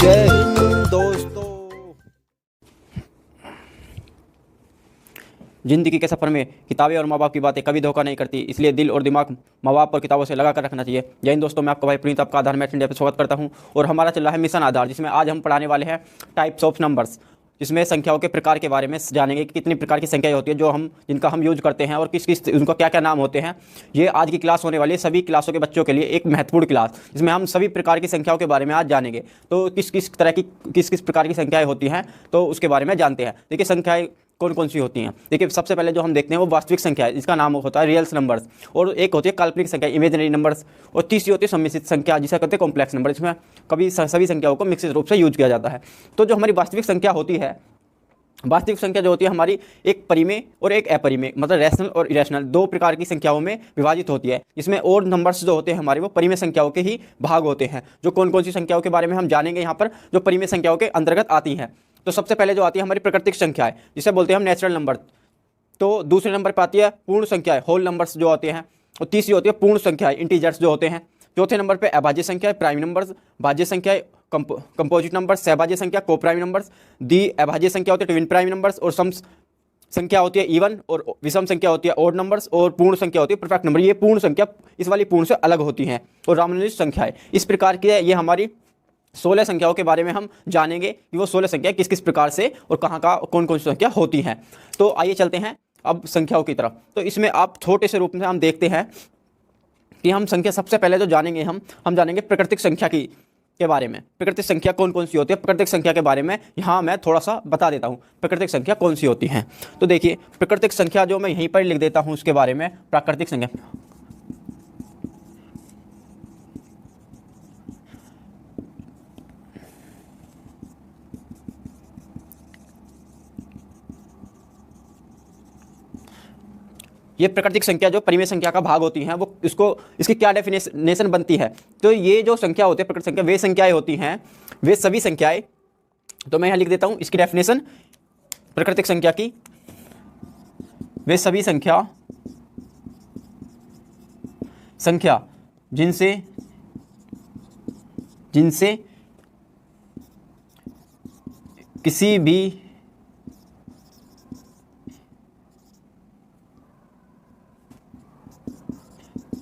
जय हिंद दोस्तों। जिंदगी के सफ़र में किताबें और माँ बाप की बातें कभी धोखा नहीं करती, इसलिए दिल और दिमाग माँ बाप और किताबों से लगा कर रखना चाहिए। जय हिंद दोस्तों, मैं आपका भाई प्रीत आपका आधार मैथ इंडिया पे स्वागत करता हूं। और हमारा चल रहा है मिशन आधार, जिसमें आज हम पढ़ाने वाले हैं टाइप्स ऑफ नंबर्स, जिसमें संख्याओं के प्रकार के बारे में जानेंगे कि कितनी प्रकार की संख्याएं होती है जो जिनका हम यूज करते हैं और किस किस उनका क्या क्या नाम होते हैं। ये आज की क्लास होने वाली है सभी क्लासों के बच्चों के लिए एक महत्वपूर्ण क्लास, जिसमें हम सभी प्रकार की संख्याओं के बारे में आज जानेंगे। तो किस किस तरह की किस किस प्रकार की संख्याएं होती हैं तो उसके बारे में जानते हैं। देखिए संख्याएं कौन कौन सी होती हैं। देखिए सबसे पहले जो हम देखते हैं वो वास्तविक संख्या है, जिसका नाम होता है रियल्स नंबर्स, और एक होती है काल्पनिक संख्या इमेजिनरी नंबर्स, और तीसरी होती है सम्मिश्रित संख्या जिसे कहते हैं कॉम्प्लेक्स नंबर, इसमें कभी सभी संख्याओं को मिश्रित रूप से यूज किया जाता है। तो जो हमारी वास्तविक संख्या होती है, वास्तविक संख्या जो होती है हमारी एक परिमेय और एक अपरिमेय, मतलब रैशनल और इरेशनल, दो प्रकार की संख्याओं में विभाजित होती है। इसमें ओड नंबर्स जो होते हैं हमारे वो परिमेय संख्याओं के ही भाग होते हैं। जो कौन कौन सी संख्याओं के बारे में हम जानेंगे यहाँ पर जो परिमेय संख्याओं के अंतर्गत आती हैं। तो सबसे पहले जो आती है हमारी प्राकृतिक संख्या है, जिसे बोलते हैं हम नेचुरल नंबर। तो दूसरे नंबर पर आती है पूर्ण संख्या है, होल नंबर्स जो होते हैं, और तीसरी होती है पूर्ण संख्या है, इंटीजर्स जो होते हैं। चौथे नंबर पर अभाज्य संख्या है, प्राइम नंबर्स, भाज्य संख्या है, कंपोजिट नंबर, सहभाज्य संख्या, को प्राइम नंबर्स, दी अभाज्य संख्या होती है ट्विन प्राइम नंबर्स, और सम संख्या होती है इवन, और विषम संख्या होती है ऑड नंबर्स, और पूर्ण संख्या होती है परफेक्ट नंबर। ये पूर्ण संख्या इस वाली पूर्ण से अलग होती हैं, और रामानुज संख्या है। इस प्रकार की ये हमारी 16 संख्याओं के बारे में हम जानेंगे कि वो 16 संख्या किस किस प्रकार से और कहाँ का कौन कौन सी संख्या होती हैं। तो आइए चलते हैं अब संख्याओं की तरफ। तो इसमें आप छोटे से रूप में हम देखते हैं कि हम संख्या सबसे पहले जो जानेंगे हम जानेंगे प्राकृतिक संख्या के बारे में। प्राकृतिक संख्या कौन कौन सी होती है, प्राकृतिक संख्या के बारे में यहाँ मैं थोड़ा सा बता देता हूँ प्राकृतिक संख्या कौन सी होती हैं। तो देखिए प्राकृतिक संख्या जो मैं यहीं पर लिख देता हूँ उसके बारे में, प्राकृतिक संख्या ये प्राकृतिक संख्या जो परिमेय संख्या का भाग होती हैं वो इसकी क्या डेफिनेशन बनती है। तो ये जो संख्या होती है प्राकृतिक संख्या, वे संख्याएं होती हैं, वे सभी संख्याएं, तो मैं यहाँ लिख देता हूँ इसकी डेफिनेशन प्राकृतिक संख्या की, वे सभी संख्या जिनसे किसी भी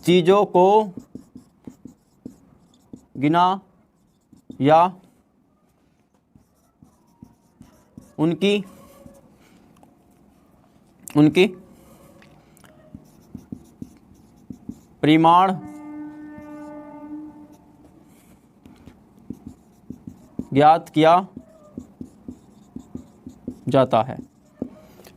चीज़ों को गिना या उनकी परिमाण ज्ञात किया जाता है,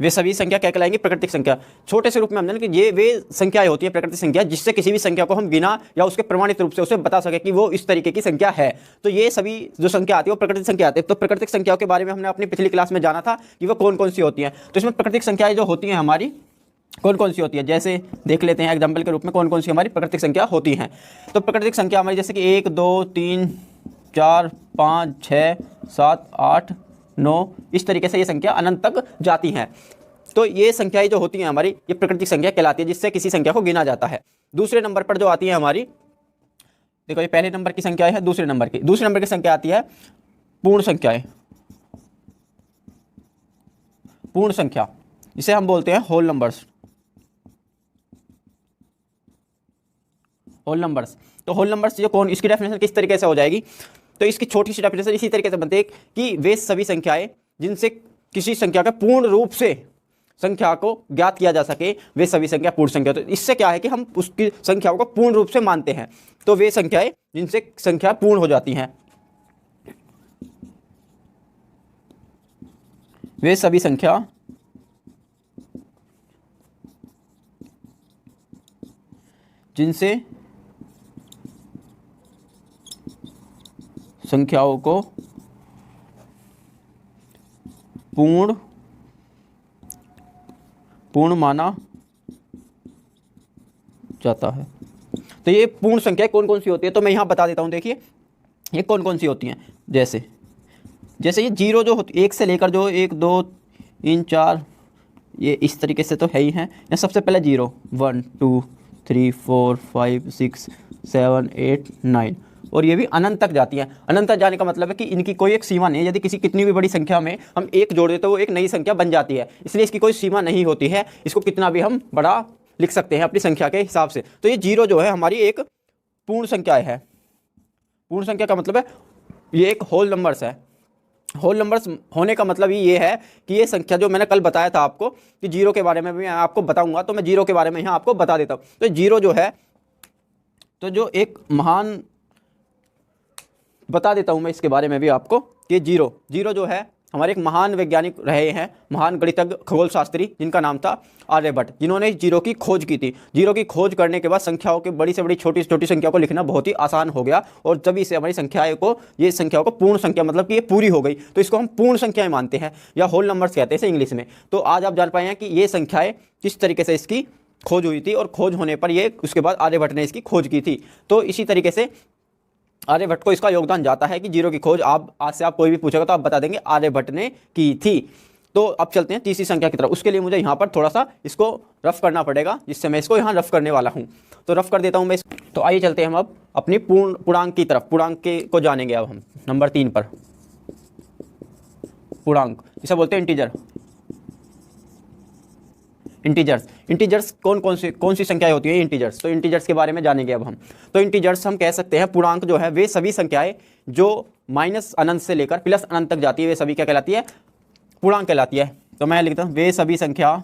वे सभी संख्या क्या कहलाएंगी, प्राकृतिक संख्या। छोटे से रूप में हम जानें कि ये वे संख्याएं होती है प्राकृतिक संख्या जिससे किसी भी संख्या को हम गिना या उसके प्रमाणित रूप से उसे बता सके कि वो इस तरीके की संख्या है। तो ये सभी जो संख्या आती है वो प्राकृतिक संख्या आती है। तो प्राकृतिक संख्याओं के बारे में हमने अपनी पिछली क्लास में जाना था कि वो कौन कौन सी होती हैं। तो इसमें प्राकृतिक संख्याएं जो होती हैं हमारी कौन कौन सी होती है, जैसे देख लेते हैं एग्जाम्पल के रूप में कौन कौन सी हमारी प्राकृतिक संख्या होती हैं। तो प्राकृतिक संख्या हमारी जैसे कि 1 2 3 4 5 6 7 8 9, इस तरीके से ये संख्या अनंत तक जाती हैं। तो ये संख्याएं जो होती हैं हमारी ये प्राकृतिक संख्या कहलाती है, जिससे किसी संख्या को गिना जाता है। दूसरे नंबर पर जो आती है हमारी, देखो ये पहले नंबर की संख्या है, दूसरे नंबर की संख्या आती है पूर्ण संख्याएं, पूर्ण संख्या जिसे हम बोलते हैं होल नंबर्स। होल नंबर्स, तो होल नंबर्स जो कौन, इसकी डेफिनेशन किस तरीके से हो जाएगी, तो इसकी छोटी सी डेफिनेशन इसी तरीके से बनती है कि वे सभी संख्याएं जिनसे किसी संख्या का पूर्ण रूप से संख्या को ज्ञात किया जा सके, वे सभी संख्या पूर्ण संख्या। तो इससे क्या है कि हम उसकी संख्याओं को पूर्ण रूप से मानते हैं। तो वे संख्याएं जिनसे संख्या पूर्ण हो जाती हैं, वे सभी संख्या जिनसे संख्याओं को पूर्ण माना जाता है। तो ये पूर्ण संख्या कौन कौन सी होती है तो मैं यहाँ बता देता हूँ। देखिए ये कौन कौन सी होती हैं, जैसे ये जीरो जो होती है, 1 से लेकर जो 1 2 3 4 ये इस तरीके से तो है ही हैं। यहाँ सबसे पहले 0 1 2 3 4 5 6 7 8 9, और ये भी अनंत तक जाती है। अनंत तक जाने का मतलब है कि इनकी कोई एक सीमा नहीं है। यदि किसी कितनी भी बड़ी संख्या में हम एक जोड़ दें तो वो एक नई संख्या बन जाती है, इसलिए इसकी कोई सीमा नहीं होती है। इसको कितना भी हम बड़ा लिख सकते हैं अपनी संख्या के हिसाब से। तो ये 0 जो है हमारी एक पूर्ण संख्या है। पूर्ण संख्या का मतलब है ये एक होल नंबर्स है। होल नंबर्स होने का मतलब ही ये है कि ये संख्या जो मैंने कल बताया था आपको कि 0 के बारे में भी मैं आपको बताऊंगा, तो मैं 0 के बारे में यहाँ आपको बता देता हूँ। तो 0 जो है, तो जो एक महान, बता देता हूँ मैं इसके बारे में भी आपको कि 0 जो है हमारे एक महान वैज्ञानिक रहे हैं, महान गणितज्ञ खगोल शास्त्री, जिनका नाम था आर्यभट्ट, जिन्होंने 0 की खोज की थी। 0 की खोज करने के बाद संख्याओं के बड़ी से बड़ी छोटी से छोटी संख्या को लिखना बहुत ही आसान हो गया, और जब इसे हमारी संख्याएं को, ये संख्याओं को पूर्ण संख्या, मतलब कि ये पूरी हो गई, तो इसको हम पूर्ण संख्याएं मानते हैं या होल नंबर्स कहते हैं इसे इंग्लिश में। तो आज आप जान पाए हैं कि ये संख्याएं किस तरीके से इसकी खोज हुई थी, और खोज होने पर ये उसके बाद आर्यभट्ट ने इसकी खोज की थी। तो इसी तरीके से आर्यभट्ट को इसका योगदान जाता है कि 0 की खोज आप आज से आप कोई भी पूछेगा तो आप बता देंगे आर्यभट्ट ने की थी। तो अब चलते हैं तीसरी संख्या की तरफ। उसके लिए मुझे यहाँ पर थोड़ा सा इसको रफ करना पड़ेगा, जिससे मैं इसको यहाँ रफ करने वाला हूँ। तो रफ कर देता हूँ मैं तो आइए चलते हैं हम अब अपनी पूर्णांक की तरफ। पूर्णांक को जानेंगे अब हम नंबर 3 पर। पूर्णांक जिसे बोलते हैं इंटीजर। इंटीजर्स कौन सी संख्याएं होती हैं इंटीजर्स। तो इंटीजर्स के बारे में जानेंगे अब हम। तो इंटीजर्स हम कह सकते हैं, पूर्णांक जो है वे सभी संख्याएं जो माइनस अनंत से लेकर प्लस अनंत तक जाती है, वे सभी क्या कहलाती है, पूर्णांक कहलाती है। तो मैं लिखता हूं वे सभी संख्या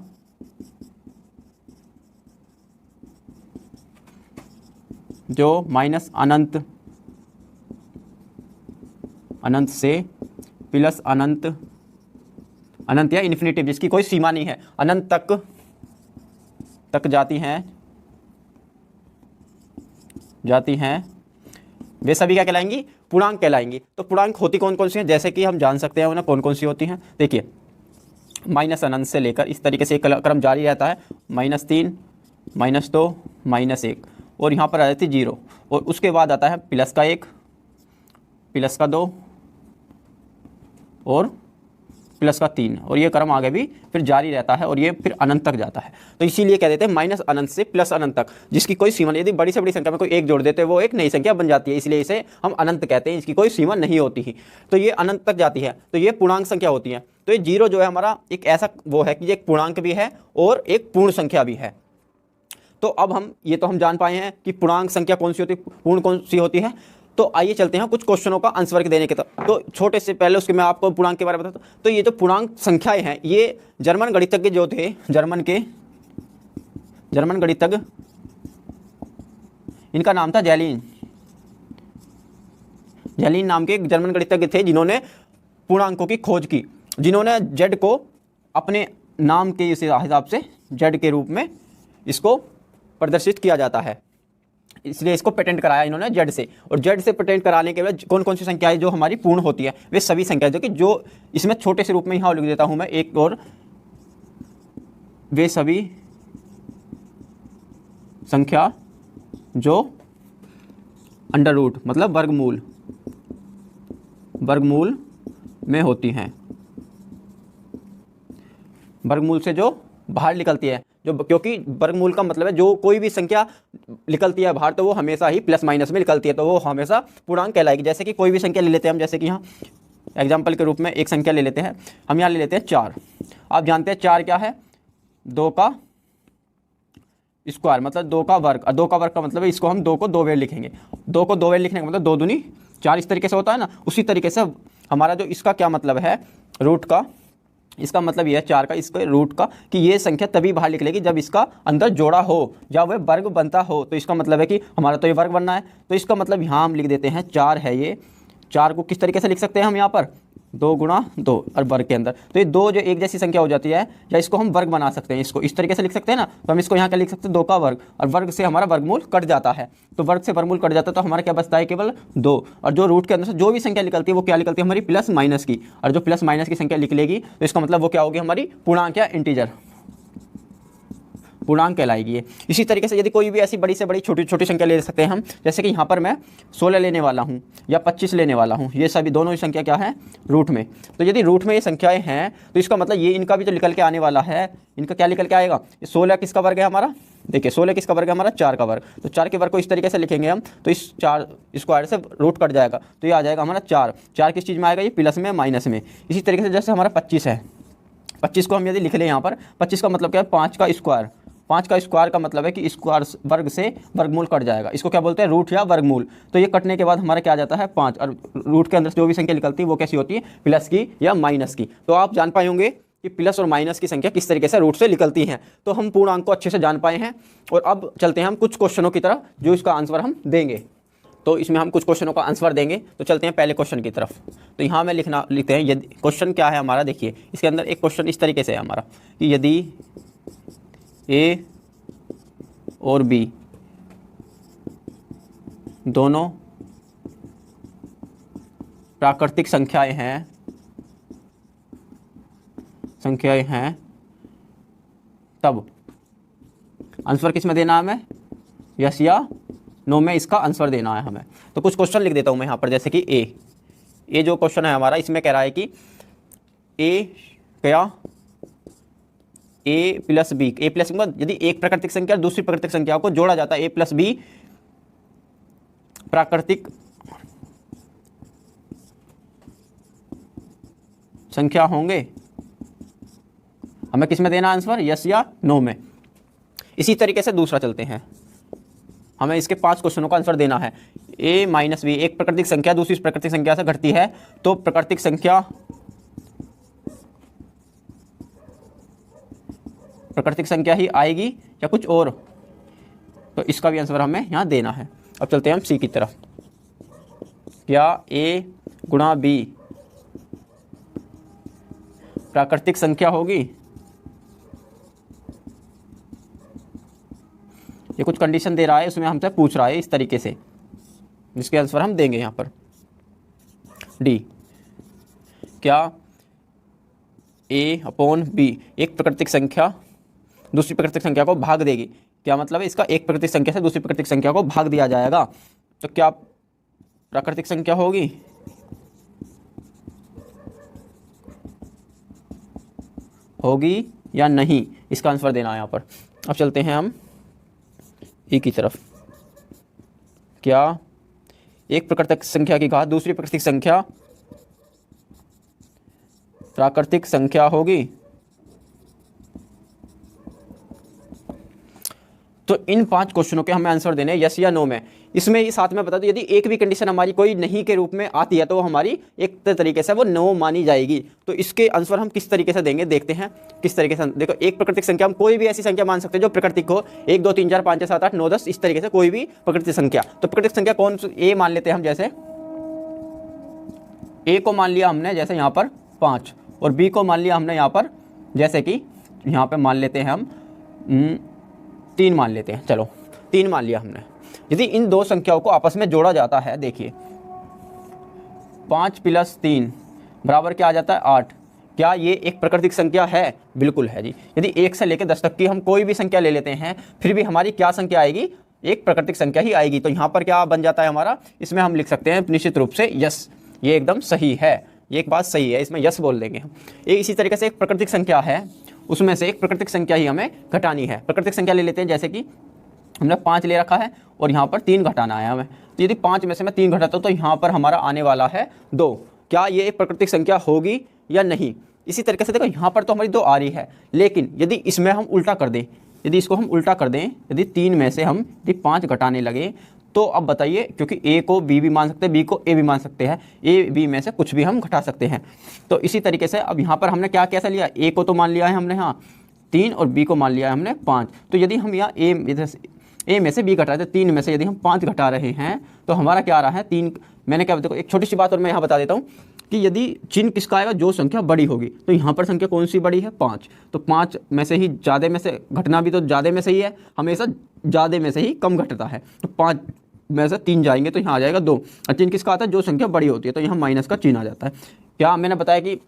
जो माइनस अनंत से प्लस अनंत या इन्फिनिटिव, जिसकी कोई सीमा नहीं है, अनंत तक जाती हैं, वे सभी क्या कहलाएंगी, पूर्णांक कहलाएंगी। तो पूर्णांक होती कौन सी हैं, जैसे कि हम जान सकते हैं उन्हें कौन सी होती हैं। देखिए माइनस अनंत से लेकर इस तरीके से एक क्रम जारी रहता है, -3, -2, -1, और यहाँ पर आ जाती है 0, और उसके बाद आता है प्लस का 1, प्लस का 2 और प्लस का 3, और ये क्रम आगे भी फिर जारी रहता है, और ये फिर अनंत तक जाता है। तो इसीलिए कह देते हैं माइनस अनंत से प्लस अनंत तक, जिसकी कोई सीमा नहीं। यदि बड़ी से बड़ी संख्या में कोई एक जोड़ देते हैं वो एक नई संख्या बन जाती है, इसलिए इसे हम अनंत कहते हैं, इसकी कोई सीमा नहीं होती ही। तो ये अनंत तक जाती है, तो ये पूर्णांक संख्या होती है। तो ये 0 जो है हमारा एक ऐसा वो है कि ये एक पूर्णांक भी है और एक पूर्ण संख्या भी है। तो अब हम जान पाए हैं कि पूर्णांक संख्या कौन सी होती है, पूर्ण कौन सी होती है। तो आइए चलते हैं कुछ क्वेश्चनों का आंसर देने के तरफ। तो छोटे से पहले उसके मैं आपको पूर्णांक के बारे में बताता हूं। तो ये जो पूर्णांक संख्याएं हैं, ये जर्मन गणितज्ञ जो थे, जर्मन गणितज्ञ, इनका नाम था जैलिन नाम के एक जर्मन गणितज्ञ थे, जिन्होंने पूर्णांकों की खोज की, जिन्होंने जेड को अपने नाम के हिसाब से जेड के रूप में इसको प्रदर्शित किया जाता है, इसलिए इसको पेटेंट कराया इन्होंने जेड से। और जेड से पेटेंट कराने के बाद कौन सी संख्याएं जो हमारी पूर्ण होती है, वे सभी संख्याएं जो इसमें छोटे से रूप में यहाँ लिख देता हूं मैं एक और, वे सभी संख्या जो अंडर रूट मतलब वर्गमूल में होती हैं, वर्गमूल से जो बाहर निकलती है, जो क्योंकि वर्गमूल का मतलब है जो कोई भी संख्या निकलती है बाहर तो वो हमेशा ही प्लस माइनस में निकलती है, तो वो हमेशा पूर्णांक कहलाएगी। जैसे कि कोई भी संख्या ले लेते हैं हम, जैसे कि यहाँ एग्जाम्पल के रूप में एक संख्या ले लेते हैं हम, यहाँ ले लेते हैं 4। आप जानते हैं 4 क्या है, 2 का स्क्वायर मतलब 2 का वर्ग, और 2 का वर्ग का मतलब है इसको हम 2 को 2 बार लिखेंगे। 2 को 2 बार लिखने का मतलब 2 दूनी 4, इस तरीके से होता है ना। उसी तरीके से हमारा जो इसका क्या मतलब है, रूट का, इसका मतलब ये है 4 का, इसके रूट का, कि ये संख्या तभी बाहर निकलेगी जब इसका अंदर जोड़ा हो, जब वह वर्ग बनता हो। तो इसका मतलब है कि हमारा तो ये वर्ग बनना है, तो इसका मतलब यहाँ हम लिख देते हैं 4 है ये। 4 को किस तरीके से लिख सकते हैं हम यहाँ पर, 2 गुणा 2 और वर्ग के अंदर, तो ये 2 जो एक जैसी संख्या हो जाती है, या इसको हम वर्ग बना सकते हैं, इसको इस तरीके से लिख सकते हैं ना। तो हम इसको यहाँ क्या लिख सकते हैं, 2 का वर्ग, और वर्ग से हमारा वर्गमूल कट जाता है, तो वर्ग से वर्गमूल कट जाता है, तो हमारा क्या बचता है, केवल 2। और जो रूट के अंदर से जो भी संख्या निकलती है वो क्या निकलती है, हमारी प्लस माइनस की, और जो प्लस माइनस की संख्या निकलेगी तो इसका मतलब वो क्या होगी, हमारी पूर्णांक या इंटीजर, पूर्णांक कहलाएगी ये। इसी तरीके से यदि कोई भी ऐसी बड़ी से बड़ी छोटी छोटी संख्या ले सकते हैं हम, जैसे कि यहाँ पर मैं 16 लेने वाला हूँ या 25 लेने वाला हूँ, ये सभी दोनों ही संख्या क्या है, रूट में। तो यदि रूट में ये संख्याएं हैं तो इसका मतलब ये इनका भी जो निकल के आने वाला है, इनका क्या निकल के आएगा, 16 किसका वर्ग है हमारा, देखिए 16 किसका वर्ग है हमारा 4 का वर्ग, तो 4 के वर्ग को इस तरीके से लिखेंगे हम, तो इस 4 स्क्वायर से रूट कट जाएगा, तो ये आ जाएगा हमारा 4 किस चीज़ में आएगा, ये प्लस में माइनस में। इसी तरीके से जैसे हमारा 25 है, 25 को हम यदि लिख लें यहाँ पर, 25 का मतलब क्या है 5 का स्क्वायर, 5 का स्क्वायर का मतलब है कि स्क्वायर वर्ग से वर्गमूल कट जाएगा, इसको क्या बोलते हैं रूट या वर्गमूल। तो ये कटने के बाद हमारा क्या आ जाता है 5, और रूट के अंदर जो भी संख्या निकलती है वो कैसी होती है, प्लस की या माइनस की। तो आप जान पाए होंगे कि प्लस और माइनस की संख्या किस तरीके से रूट से निकलती हैं। तो हम पूर्णांक को अच्छे से जान पाए हैं, और अब चलते हैं हम कुछ क्वेश्चनों की तरफ जो इसका आंसर हम देंगे। तो इसमें हम कुछ क्वेश्चनों का आंसर देंगे, तो चलते हैं पहले क्वेश्चन की तरफ। तो यहाँ में लिखते हैं यदि क्वेश्चन क्या है हमारा, देखिए इसके अंदर एक क्वेश्चन इस तरीके से है हमारा कि यदि ए और बी दोनों प्राकृतिक संख्याएं हैं तब आंसर किस में देना है हमें, यस या नो में इसका आंसर देना है हमें। तो कुछ क्वेश्चन लिख देता हूं मैं यहाँ पर, जैसे कि ए जो क्वेश्चन है हमारा, इसमें कह रहा है कि ए क्या ए प्लस बी यदि एक प्राकृतिक संख्या और दूसरी प्राकृतिक संख्या को जोड़ा जाता है, ए प्लस बी प्राकृतिक संख्या होंगे, हमें किस में देना आंसर, यस या नो में। इसी तरीके से दूसरा चलते हैं, हमें इसके 5 क्वेश्चनों का आंसर देना है। a माइनस बी एक प्राकृतिक संख्या दूसरी प्राकृतिक संख्या से घटती है, तो प्राकृतिक संख्या ही आएगी या कुछ और, तो इसका भी आंसर हमें यहाँ देना है। अब चलते हैं हम सी की तरफ, क्या a गुणा b प्राकृतिक संख्या होगी, ये कुछ कंडीशन दे रहा है, उसमें हमसे पूछ रहा है इस तरीके से, जिसके आंसर हम देंगे यहाँ पर। डी, क्या a अपॉन b एक प्राकृतिक संख्या दूसरी प्राकृतिक संख्या को भाग देगी, क्या मतलब है इसका, एक प्राकृतिक संख्या से दूसरी प्राकृतिक संख्या को भाग दिया जाएगा, तो क्या प्राकृतिक संख्या होगी या नहीं, इसका आंसर देना है यहाँ पर। अब चलते हैं हम ई की तरफ, क्या एक प्राकृतिक संख्या की घात दूसरी प्राकृतिक संख्या होगी। तो इन 5 क्वेश्चनों के हमें आंसर देने यस या नो में। इसमें ये साथ में बता दो, यदि एक भी कंडीशन हमारी कोई नहीं के रूप में आती है तो वो हमारी एक तरीके से वो नो मानी जाएगी। तो इसके आंसर हम किस तरीके से देंगे, देखते हैं किस तरीके से। देखो एक प्राकृतिक संख्या हम कोई भी ऐसी संख्या मान सकते हैं जो प्राकृतिक हो, 1 2 3 4 5 6 7 8 9 10 इस तरीके से कोई भी प्राकृतिक संख्या। तो प्राकृतिक संख्या कौन ए मान लेते हैं हम, जैसे ए को मान लिया हमने जैसे यहाँ पर 5, और बी को मान लिया हमने यहाँ पर जैसे कि यहाँ पर मान लेते हैं हम 3 मान लेते हैं, चलो 3 मान लिया हमने। यदि इन दो संख्याओं को आपस में जोड़ा जाता है, देखिए 5 + 3 बराबर क्या आ जाता है 8, क्या ये एक प्राकृतिक संख्या है, बिल्कुल है जी। यदि 1 से लेकर 10 तक की हम कोई भी संख्या ले लेते हैं, फिर भी हमारी क्या संख्या आएगी, एक प्राकृतिक संख्या ही आएगी। तो यहाँ पर क्या बन जाता है हमारा, इसमें हम लिख सकते हैं निश्चित रूप से यस, ये एकदम सही है, ये एक बात सही है, इसमें यस बोल देंगे हम। इसी तरीके से एक प्राकृतिक संख्या है, उसमें से एक प्राकृतिक संख्या ही हमें घटानी है। प्राकृतिक संख्या ले लेते हैं, जैसे कि हमने 5 ले रखा है और यहाँ पर 3 घटाना है हमें। तो यदि 5 में से मैं 3 घटाता हूँ तो यहाँ पर हमारा आने वाला है 2। क्या ये एक प्राकृतिक संख्या होगी या नहीं। इसी तरीके से देखो यहाँ पर तो हमारी 2 आ रही है, लेकिन यदि इसमें हम उल्टा कर दें, यदि इसको हम उल्टा कर दें, यदि 3 में से हम यदि 5 घटाने लगे, तो अब बताइए, क्योंकि ए को बी भी मान सकते हैं, बी को ए भी मान सकते हैं, ए बी में से कुछ भी हम घटा सकते हैं। तो इसी तरीके से अब यहाँ पर हमने क्या कैसा लिया, ए को तो मान लिया है हमने यहाँ 3 और बी को मान लिया है हमने 5। तो यदि हम यहाँ ए में से बी घटा रहे थे, 3 में से यदि हम 5 घटा रहे हैं तो हमारा क्या आ रहा है 3। मैंने क्या, देखो एक छोटी सी बात और मैं यहाँ बता देता हूँ कि यदि चिन्ह किसका आएगा, जो संख्या बड़ी होगी, तो यहाँ पर संख्या कौन सी बड़ी है 5। तो 5 में से ही ज़्यादा में से घटना भी तो ज़्यादा में से ही है, हमेशा ज़्यादा में से ही कम घटता है। तो 5 में से 3 जाएंगे तो यहाँ आ जाएगा 2। और चिन्ह किसका आता है, जो संख्या बड़ी होती है, तो यहाँ माइनस का चिन्ह आ जाता है। क्या मैंने बताया कि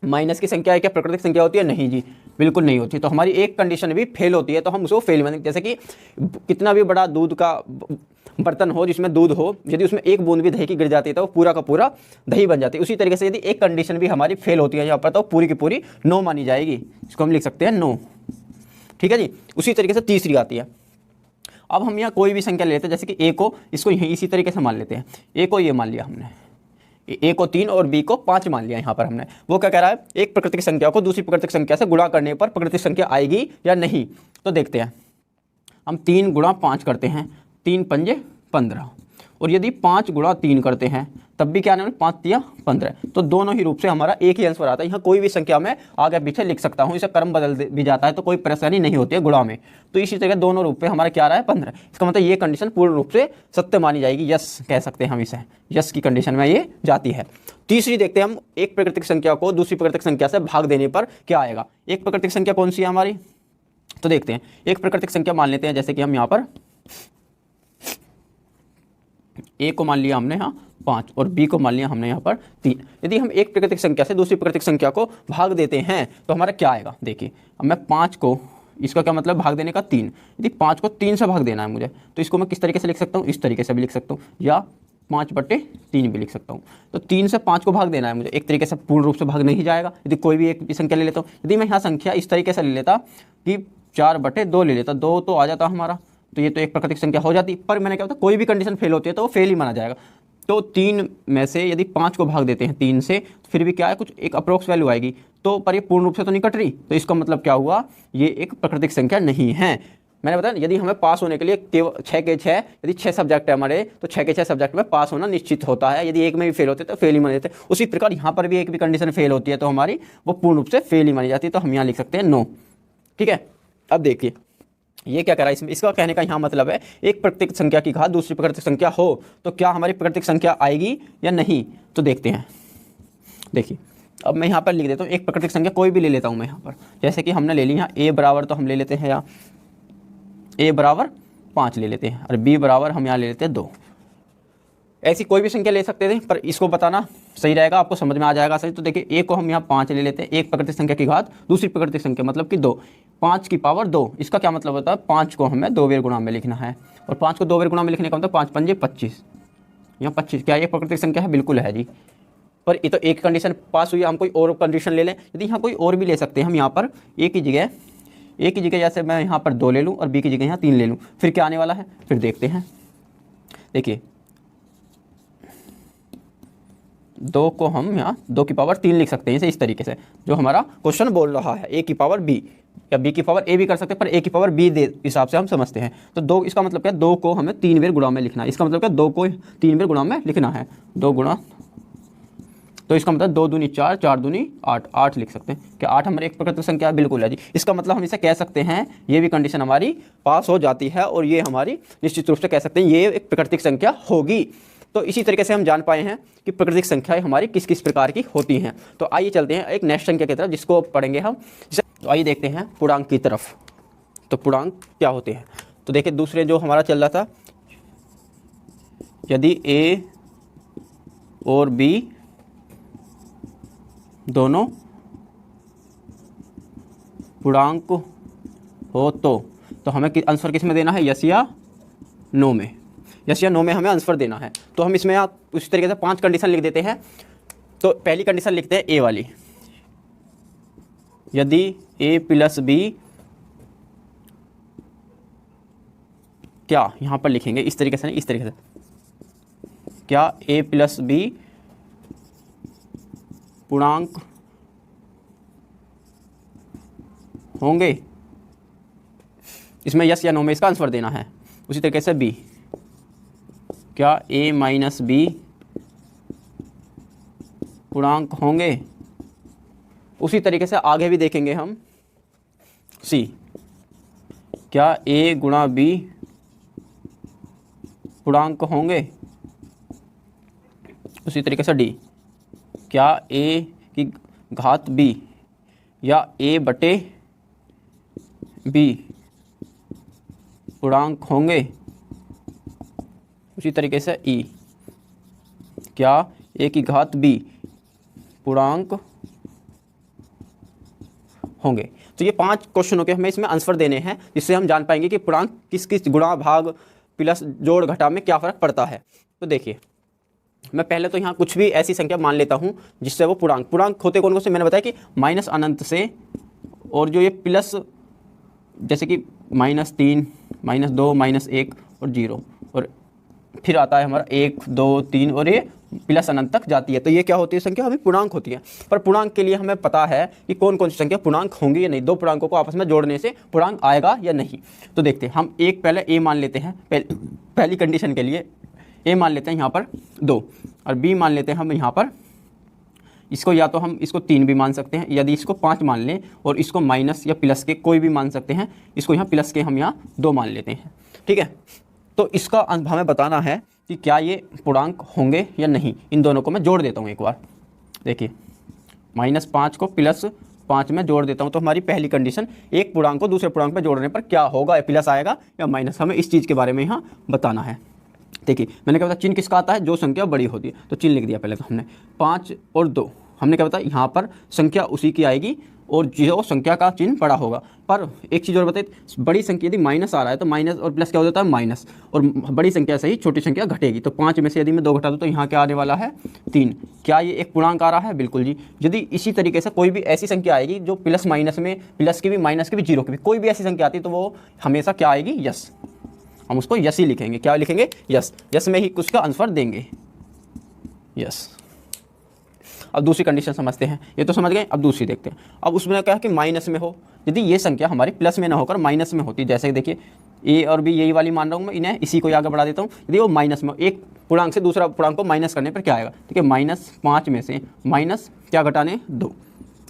माइनस की संख्या है क्या प्राकृतिक संख्या होती है, नहीं जी बिल्कुल नहीं होती। तो हमारी एक कंडीशन भी फेल होती है, तो हम उसको फेल मानेंगे। जैसे कि कितना भी बड़ा दूध का बर्तन हो जिसमें दूध हो, यदि उसमें एक बूंद भी दही की गिर जाती है तो वो पूरा का पूरा दही बन जाती है। उसी तरीके से यदि एक कंडीशन भी हमारी फेल होती है यहाँ पर, तो पूरी की पूरी नो मानी जाएगी। इसको हम लिख सकते हैं नो, ठीक है जी। उसी तरीके से तीसरी आती है, अब हम यहाँ कोई भी संख्या ले लेते हैं, जैसे कि ए को, इसको यहीं इसी तरीके से मान लेते हैं। ए को ये मान लिया हमने, ए को 3 और बी को 5 मान लिया यहाँ पर हमने। वो क्या कह रहा है, एक प्राकृतिक संख्या को दूसरी प्राकृतिक संख्या से गुणा करने पर प्राकृतिक संख्या आएगी या नहीं। तो देखते हैं, हम 3 गुणा 5 करते हैं, 3 पंजे 15, और यदि 5 गुणा 3 करते हैं तब भी क्या आने वाला, 5 तिया 15। तो दोनों ही रूप से हमारा एक ही आंसर आता है। यहाँ कोई भी संख्या मैं आगे पीछे लिख सकता हूँ, इसे क्रम बदल भी जाता है तो कोई परेशानी नहीं होती है गुणा में। तो इसी तरह दोनों रूप में हमारा क्या आ रहा है, 15। इसका मतलब ये कंडीशन पूर्ण रूप से सत्य मानी जाएगी, यस कह सकते हैं हम इसे, यस की कंडीशन में ये जाती है। तीसरी देखते हैं हम, एक प्राकृतिक संख्या को दूसरी प्राकृतिक संख्या से भाग देने पर क्या आएगा। एक प्राकृतिक संख्या कौन सी है हमारी, तो देखते हैं। एक प्राकृतिक संख्या मान लेते हैं, जैसे कि हम यहाँ पर ए को मान लिया हमने यहाँ 5 और बी को मान लिया हमने यहाँ पर 3। यदि हम एक प्राकृतिक संख्या से दूसरी प्राकृतिक संख्या को भाग देते हैं तो हमारा क्या आएगा, देखिए। अब मैं 5 को, इसका क्या मतलब भाग देने का 3, यदि 5 को 3 से भाग देना है मुझे, तो इसको मैं किस तरीके से लिख सकता हूँ, इस तरीके से भी लिख सकता हूँ, या 5/3 भी लिख सकता हूँ। तो 3 से 5 को भाग देना है मुझे, एक तरीके से पूर्ण रूप से भाग नहीं जाएगा। यदि कोई भी एक संख्या ले लेता हूँ, यदि मैं यहाँ संख्या इस तरीके से ले लेता कि 4/2 ले लेता, 2 तो आ जाता हमारा, तो ये तो एक प्राकृतिक संख्या हो जाती। पर मैंने क्या होता, कोई भी कंडीशन फेल होती है तो वो फेल ही माना जाएगा। तो 3 में से यदि 5 को भाग देते हैं 3 से, तो फिर भी क्या है, कुछ एक अप्रोक्स वैल्यू आएगी। तो पर ये पूर्ण रूप से तो नहीं कट रही, तो इसका मतलब क्या हुआ, ये एक प्राकृतिक संख्या नहीं है। मैंने बताया, यदि हमें पास होने के लिए केवल 6 के 6, यदि 6 सब्जेक्ट है हमारे, तो 6 के 6 सब्जेक्ट में पास होना निश्चित होता है। यदि एक में भी फेल होते तो फेल ही माने जाते। उसी प्रकार यहाँ पर भी एक भी कंडीशन फेल होती है तो हमारी वो पूर्ण रूप से फेल ही मानी जाती है। तो हम यहाँ लिख सकते हैं नो। ठीक है, अब देखिए ये क्या कह रहा है इसमें, इसका कहने का यहाँ मतलब है, एक प्राकृतिक संख्या की घात दूसरी प्राकृतिक संख्या हो तो क्या हमारी प्राकृतिक संख्या आएगी या नहीं। तो देखते हैं, देखिए अब मैं यहाँ पर लिख देता हूँ, एक प्राकृतिक संख्या कोई भी ले लेता हूँ मैं यहाँ पर, जैसे कि हमने ले ली यहाँ ए बराबर, तो हम ले लेते हैं यहाँ ए बराबर 5 ले लेते हैं, और बी बराबर हम यहाँ ले लेते हैं 2। ऐसी कोई भी संख्या ले सकते थे, पर इसको बताना सही रहेगा, आपको समझ में आ जाएगा सही। तो देखिए ए को हम यहाँ 5 ले लेते हैं, एक प्राकृतिक संख्या की घात दूसरी प्राकृतिक संख्या मतलब कि 2, 5 की पावर 2। इसका क्या मतलब होता है, 5 को हमें 2 बेर गुणा में लिखना है, और 5 को 2 बेर गुणा में लिखने का मतलब 5 पंजे 25। यहाँ 25 क्या ये प्राकृतिक संख्या है, बिल्कुल है जी। पर ये तो एक कंडीशन पास हुई, हम कोई और कंडीशन ले लें, यदि यहाँ कोई और भी ले सकते हैं हम। यहाँ पर ए की जगह जैसे मैं यहाँ पर 2 ले लूँ और बी की जगह यहाँ 3 ले लूँ, फिर क्या आने वाला है, फिर देखते हैं। देखिए 2 को हम यहाँ 2 की पावर 3 लिख सकते हैं, इसे इस तरीके से जो हमारा क्वेश्चन बोल रहा है, ए की पावर बी या बी की पावर ए भी कर सकते हैं, पर ए की पावर बी दे हिसाब से हम समझते हैं। तो 2 इसका मतलब क्या, 2 को हमें 3 बेर गुणा में लिखना है। इसका मतलब क्या, 2 को 3 बेर गुणा में लिखना है, 2 गुणा, तो इसका मतलब 2 दूनी 4, 4 दूनी 8, 8 लिख सकते हैं। क्या 8 हमारी एक प्राकृतिक संख्या है, बिल्कुल है जी। इसका मतलब हम इसे कह सकते हैं, ये भी कंडीशन हमारी पास हो जाती है, और ये हमारी निश्चित रूप से कह सकते हैं ये एक प्राकृतिक संख्या होगी। तो इसी तरीके से हम जान पाए हैं कि प्राकृतिक संख्याएं हमारी किस किस प्रकार की होती हैं। तो आइए चलते हैं एक नेक्स्ट संख्या की तरफ, जिसको पढ़ेंगे हम। तो आइए देखते हैं पूर्णांक की तरफ। तो पूर्णांक क्या होते हैं, तो देखिए दूसरे जो हमारा चल रहा था, यदि ए और बी दोनों पूर्णांक हो तो हमें आंसर किस में देना है, यस या नो में। यस या नो में हमें आंसर देना है। तो हम इसमें आप उसी तरीके से 5 कंडीशन लिख देते हैं। तो पहली कंडीशन लिखते हैं ए वाली, यदि ए प्लस बी, क्या यहाँ पर लिखेंगे इस तरीके से नहीं, इस तरीके से, क्या ए प्लस बी पूर्णांक होंगे। इसमें यस या नो में इसका आंसर देना है। उसी तरीके से बी, क्या ए माइनस बी पूर्णांक होंगे। उसी तरीके से आगे भी देखेंगे हम, सी, क्या ए गुणा बी पूर्णांक होंगे। उसी तरीके से डी, क्या ए की घात बी या ए बटे बी पूर्णांक होंगे। उसी तरीके से ई, क्या ए की घात बी पूर्णांक होंगे। तो ये 5 क्वेश्चनों के हमें इसमें आंसर देने हैं, जिससे हम जान पाएंगे कि पूर्णांक किस किस गुणा भाग प्लस जोड़ घटा में क्या फ़र्क पड़ता है। तो देखिए मैं पहले तो यहाँ कुछ भी ऐसी संख्या मान लेता हूँ जिससे वो पूर्णांक होते कौन कौन से, मैंने बताया कि माइनस अनंत से, और जो ये प्लस, जैसे कि -3, -2 -1 और 0, और फिर आता है हमारा 1 2 3 और ये प्लस अनंत तक जाती है। तो ये क्या होती है संख्या, हमें पूर्णांक होती है। पर पूर्णांक के लिए हमें पता है कि कौन कौन सी संख्या पूर्णांक होंगी या नहीं, दो पूर्णांकों को आपस में जोड़ने से पूर्णांक आएगा या नहीं। तो देखते हैं, हम एक पहले ए मान लेते हैं, पहली कंडीशन के लिए ए मान लेते हैं यहाँ पर 2, और बी मान लेते हैं हम यहाँ पर, इसको या तो हम इसको 3 भी मान सकते हैं, यदि इसको 5 मान लें, और इसको माइनस या प्लस के कोई भी मान सकते हैं, इसको यहाँ प्लस के हम यहाँ 2 मान लेते हैं। ठीक है, तो इसका हमें बताना है कि क्या ये पूर्णांक होंगे या नहीं। इन दोनों को मैं जोड़ देता हूँ एक बार, देखिए -5 को +5 में जोड़ देता हूँ, तो हमारी पहली कंडीशन, एक पूर्णांक को दूसरे पूर्णांक में जोड़ने पर क्या होगा, प्लस आएगा या माइनस, हमें इस चीज़ के बारे में यहाँ बताना है। देखिए मैंने क्या बताया, चिन्ह किसका आता है, जो संख्या बड़ी होती है, तो चिन्ह लिख दिया पहले तो हमने 5 और 2, हमने क्या बताया यहाँ पर संख्या उसी की आएगी और जो संख्या का चिन्ह बड़ा होगा। पर एक चीज़ और बताइए, बड़ी संख्या यदि माइनस आ रहा है तो माइनस और प्लस क्या हो जाता है, माइनस, और बड़ी संख्या से ही छोटी संख्या घटेगी। तो 5 में से यदि मैं 2 घटा दूँ तो यहाँ क्या आने वाला है, 3। क्या ये एक पूर्णांक आ रहा है, बिल्कुल जी। यदि इसी तरीके से कोई भी ऐसी संख्या आएगी जो प्लस माइनस में, प्लस की भी माइनस की भी 0 की भी कोई भी ऐसी संख्या आती है, तो वो हमेशा क्या आएगी, यस, हम उसको यस ही लिखेंगे। क्या लिखेंगे, यस, यस में ही उसका आंसर देंगे, यस। अब दूसरी कंडीशन समझते हैं, ये तो समझ गए, अब दूसरी देखते हैं। अब उसमें क्या है कि माइनस में हो, यदि ये संख्या हमारी प्लस में ना होकर माइनस में होती, जैसे देखिए ए और बी यही वाली मान रहा हूँ मैं, इन्हें इसी को आगे बढ़ा देता हूँ। यदि वो माइनस में, एक पूर्णांक से दूसरा पूर्णांक को माइनस करने पर क्या आएगा, देखिए -5 में से माइनस क्या घटाने, 2,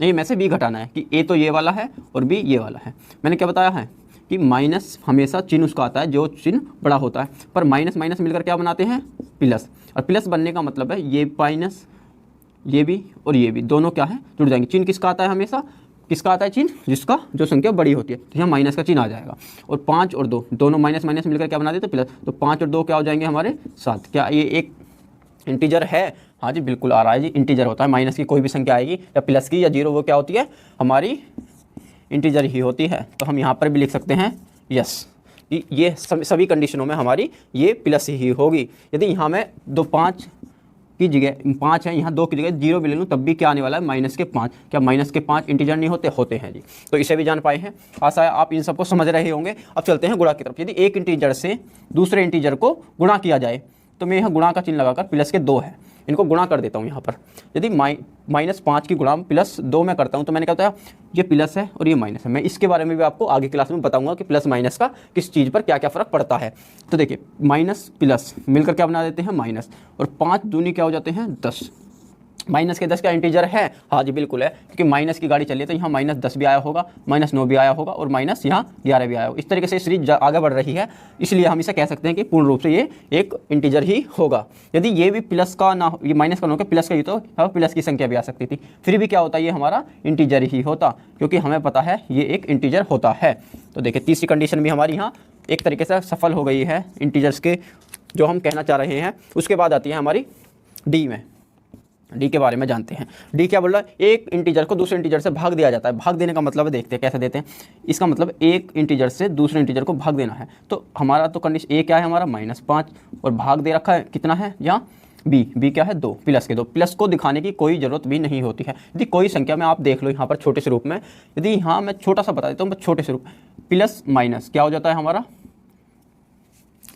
ए में से बी घटाना है, कि ए तो ये वाला है और बी ये वाला है। मैंने क्या बताया है कि माइनस हमेशा चिन्ह उसका आता है जो चिन्ह बड़ा होता है, पर माइनस माइनस मिलकर क्या बनाते हैं, प्लस, और प्लस बनने का मतलब है ये माइनस, ये भी और ये भी दोनों क्या है, जुड़ जाएंगे। चिन्ह किसका आता है, हमेशा किसका आता है चिन्ह, जिसका जो संख्या बड़ी होती है, तो यहाँ माइनस का चिन्ह आ जाएगा। और 5 और 2 दोनों माइनस माइनस मिलकर क्या बना देते, प्लस, तो 5 और 2 क्या हो जाएंगे हमारे 7। क्या ये एक इंटीजर है, हाँ जी बिल्कुल आ रहा है जी, इंटीजर होता है। माइनस की कोई भी संख्या आएगी या प्लस की या 0, वो क्या होती है, हमारी इंटीजर ही होती है। तो हम यहाँ पर भी लिख सकते हैं यस, ये सभी कंडीशनों में हमारी ये प्लस ही होगी। यदि यहाँ में 5 की जगह 5 है, यहाँ 2 की जगह 0 भी ले लूँ तब भी क्या आने वाला है, -5। क्या -5 इंटीजर नहीं होते, होते हैं जी। तो इसे भी जान पाए हैं, आशा है आप इन सबको समझ रहे होंगे। अब चलते हैं गुणा की तरफ। यदि एक इंटीजर से दूसरे इंटीजर को गुणा किया जाए, तो मैं यहाँ गुणा का चिन्ह लगाकर प्लस के 2 है, इनको गुणा कर देता हूँ यहाँ पर। यदि -5 की गुणा +2 में करता हूँ, तो मैंने क्या बताया, ये प्लस है और ये माइनस है। मैं इसके बारे में भी आपको आगे क्लास में बताऊंगा कि प्लस माइनस का किस चीज़ पर क्या क्या फ़र्क पड़ता है। तो देखिए माइनस प्लस मिलकर क्या बना देते हैं, माइनस, और 5 दूनी क्या हो जाते हैं, 10। माइनस के 10 का इंटीजर है, हाँ जी बिल्कुल है, क्योंकि माइनस की गाड़ी चली है तो यहाँ -10 भी आया होगा, -9 भी आया होगा, और माइनस यहाँ 11 भी आया होगा। इस तरीके से सीरीज आगे बढ़ रही है, इसलिए हम इसे कह सकते हैं कि पूर्ण रूप से ये एक इंटीजर ही होगा। यदि ये भी प्लस का ना, ये माइनस का ना होकर प्लस का ही, तो प्लस की संख्या भी आ सकती थी, फिर भी क्या होता है, ये हमारा इंटीजर ही होता, क्योंकि हमें पता है ये एक इंटीजर होता है। तो देखिए तीसरी कंडीशन भी हमारी यहाँ एक तरीके से सफल हो गई है, इंटीजर्स के जो हम कहना चाह रहे हैं। उसके बाद आती है हमारी डी में, डी के बारे में जानते हैं। डी क्या बोल रहा है, एक इंटीजर को दूसरे इंटीजर से भाग दिया जाता है। भाग देने का मतलब है, देखते हैं कैसे देते हैं। इसका मतलब एक इंटीजर से दूसरे इंटीजर को भाग देना है। तो हमारा तो कंडीशन ए क्या है, हमारा -5, और भाग दे रखा है कितना है यहाँ, बी क्या है 2, प्लस के 2। प्लस को दिखाने की कोई ज़रूरत भी नहीं होती है। यदि कोई संख्या में आप देख लो यहाँ पर छोटे से रूप में, यदि यहाँ मैं छोटा सा बता देता हूँ, छोटे से रूप, प्लस माइनस क्या हो जाता है हमारा,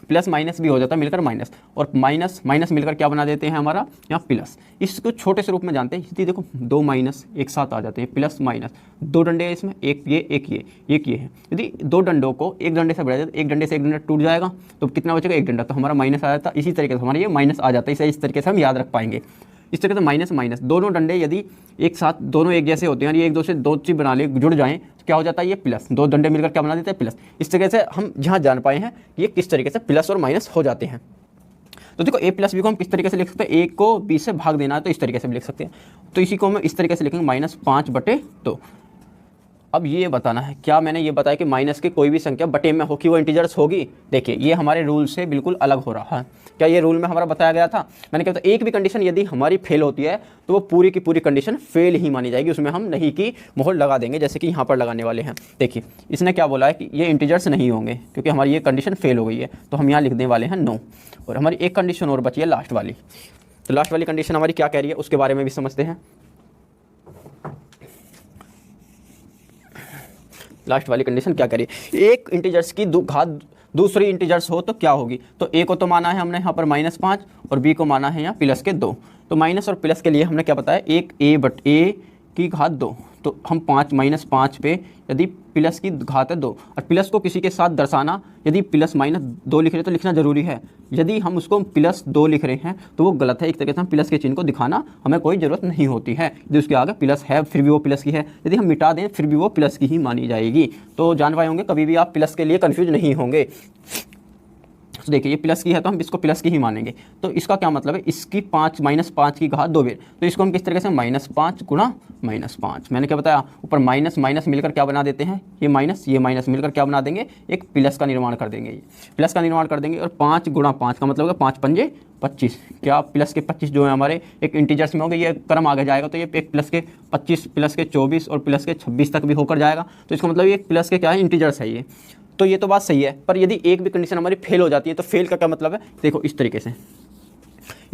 प्लस माइनस भी हो जाता है मिलकर माइनस, और माइनस माइनस मिलकर क्या बना देते हैं हमारा यहाँ प्लस। इसको छोटे से रूप में जानते हैं। यदि देखो 2 माइनस एक साथ आ जाते हैं, प्लस माइनस, 2 डंडे हैं इसमें, एक ये एक ये एक ये है। यदि 2 डंडों को एक डंडे से बढ़ा जाए, तो एक डंडे से एक डंडा टूट जाएगा, तो कितना बचेगा, एक डंडा, तो हमारा माइनस आ जाता है। इसी तरीके से हमारा ये माइनस आ जाता है, इसे इस तरीके से हम याद रख पाएंगे। इस तरीके से माइनस माइनस दोनों डंडे यदि एक साथ दोनों एक जैसे होते हैं, ये एक दूसरे से 2 चीज़ बना ले, जुड़ जाएं, तो क्या हो जाता है, ये प्लस। 2 डंडे मिलकर क्या बना देते हैं, प्लस। इस तरीके से हम जहाँ जान पाए हैं ये किस तरीके से प्लस और माइनस हो जाते हैं। तो देखो ए प्लस बी को हम किस तरीके से लिख सकते हैं, ए को बी से भाग देना है तो इस तरीके से भी लिख सकते हैं। तो इसी को हम इस तरीके से लिखेंगे -5/2। अब ये बताना है, क्या मैंने ये बताया कि माइनस की कोई भी संख्या बटे में हो कि वो इंटीजर्स होगी। देखिए ये हमारे रूल से बिल्कुल अलग हो रहा है। क्या ये रूल में हमारा बताया गया था, मैंने क्या बताया, एक भी कंडीशन यदि हमारी फेल होती है तो वो पूरी की पूरी कंडीशन फेल ही मानी जाएगी, उसमें हम नहीं की मोहर लगा देंगे, जैसे कि यहाँ पर लगाने वाले हैं। देखिए इसने क्या बोला है कि ये इंटीजर्स नहीं होंगे, क्योंकि हमारी ये कंडीशन फेल हो गई है, तो हम यहाँ लिखने वाले हैं नो। और हमारी एक कंडीशन और बची है लास्ट वाली। तो लास्ट वाली कंडीशन हमारी क्या कह रही है उसके बारे में भी समझते हैं। लास्ट वाली कंडीशन क्या कह रही है, एक इंटीजर्स की घात दूसरी इंटीजर्स हो तो क्या होगी। तो ए को तो माना है हमने यहाँ पर -5 और बी को माना है यहाँ +2। तो माइनस और प्लस के लिए हमने क्या बताया, एक a की घात 2। तो हम -5 पे यदि प्लस की घात है 2 और प्लस को किसी के साथ दर्शाना, यदि +-2 लिख रहे तो लिखना ज़रूरी है। यदि हम उसको +2 लिख रहे हैं तो वो गलत है। एक तरीके से हम प्लस के चिन्ह को दिखाना हमें कोई ज़रूरत नहीं होती है। यदि उसके आगे प्लस है फिर भी वो प्लस की है, यदि हम मिटा दें फिर भी वो प्लस की ही मानी जाएगी। तो जान पाए होंगे, कभी भी आप प्लस के लिए कन्फ्यूज नहीं होंगे। तो देखिए ये प्लस की है तो हम इसको प्लस की ही मानेंगे। तो इसका क्या मतलब है, इसकी -5 की घात 2 बेर। तो इसको हम किस तरीके से -5 गुणा -5, मैंने क्या बताया, ऊपर माइनस माइनस मिलकर क्या बना देते हैं, ये माइनस मिलकर क्या बना देंगे, एक प्लस का निर्माण कर देंगे। ये प्लस का निर्माण कर देंगे और 5 गुणा 5 का मतलब है 5 पंजे 25। क्या प्लस के 25 जो है हमारे एक इंटीजर्स में होंगे, ये क्रम आगे जाएगा तो ये एक प्लस के 25 प्लस के 24 और प्लस के 26 तक भी होकर जाएगा। तो इसका मतलब ये प्लस के क्या है, इंटीजर्स है ये। तो ये तो बात सही है, पर यदि एक भी कंडीशन हमारी फेल हो जाती है तो फेल का क्या मतलब है, देखो इस तरीके से,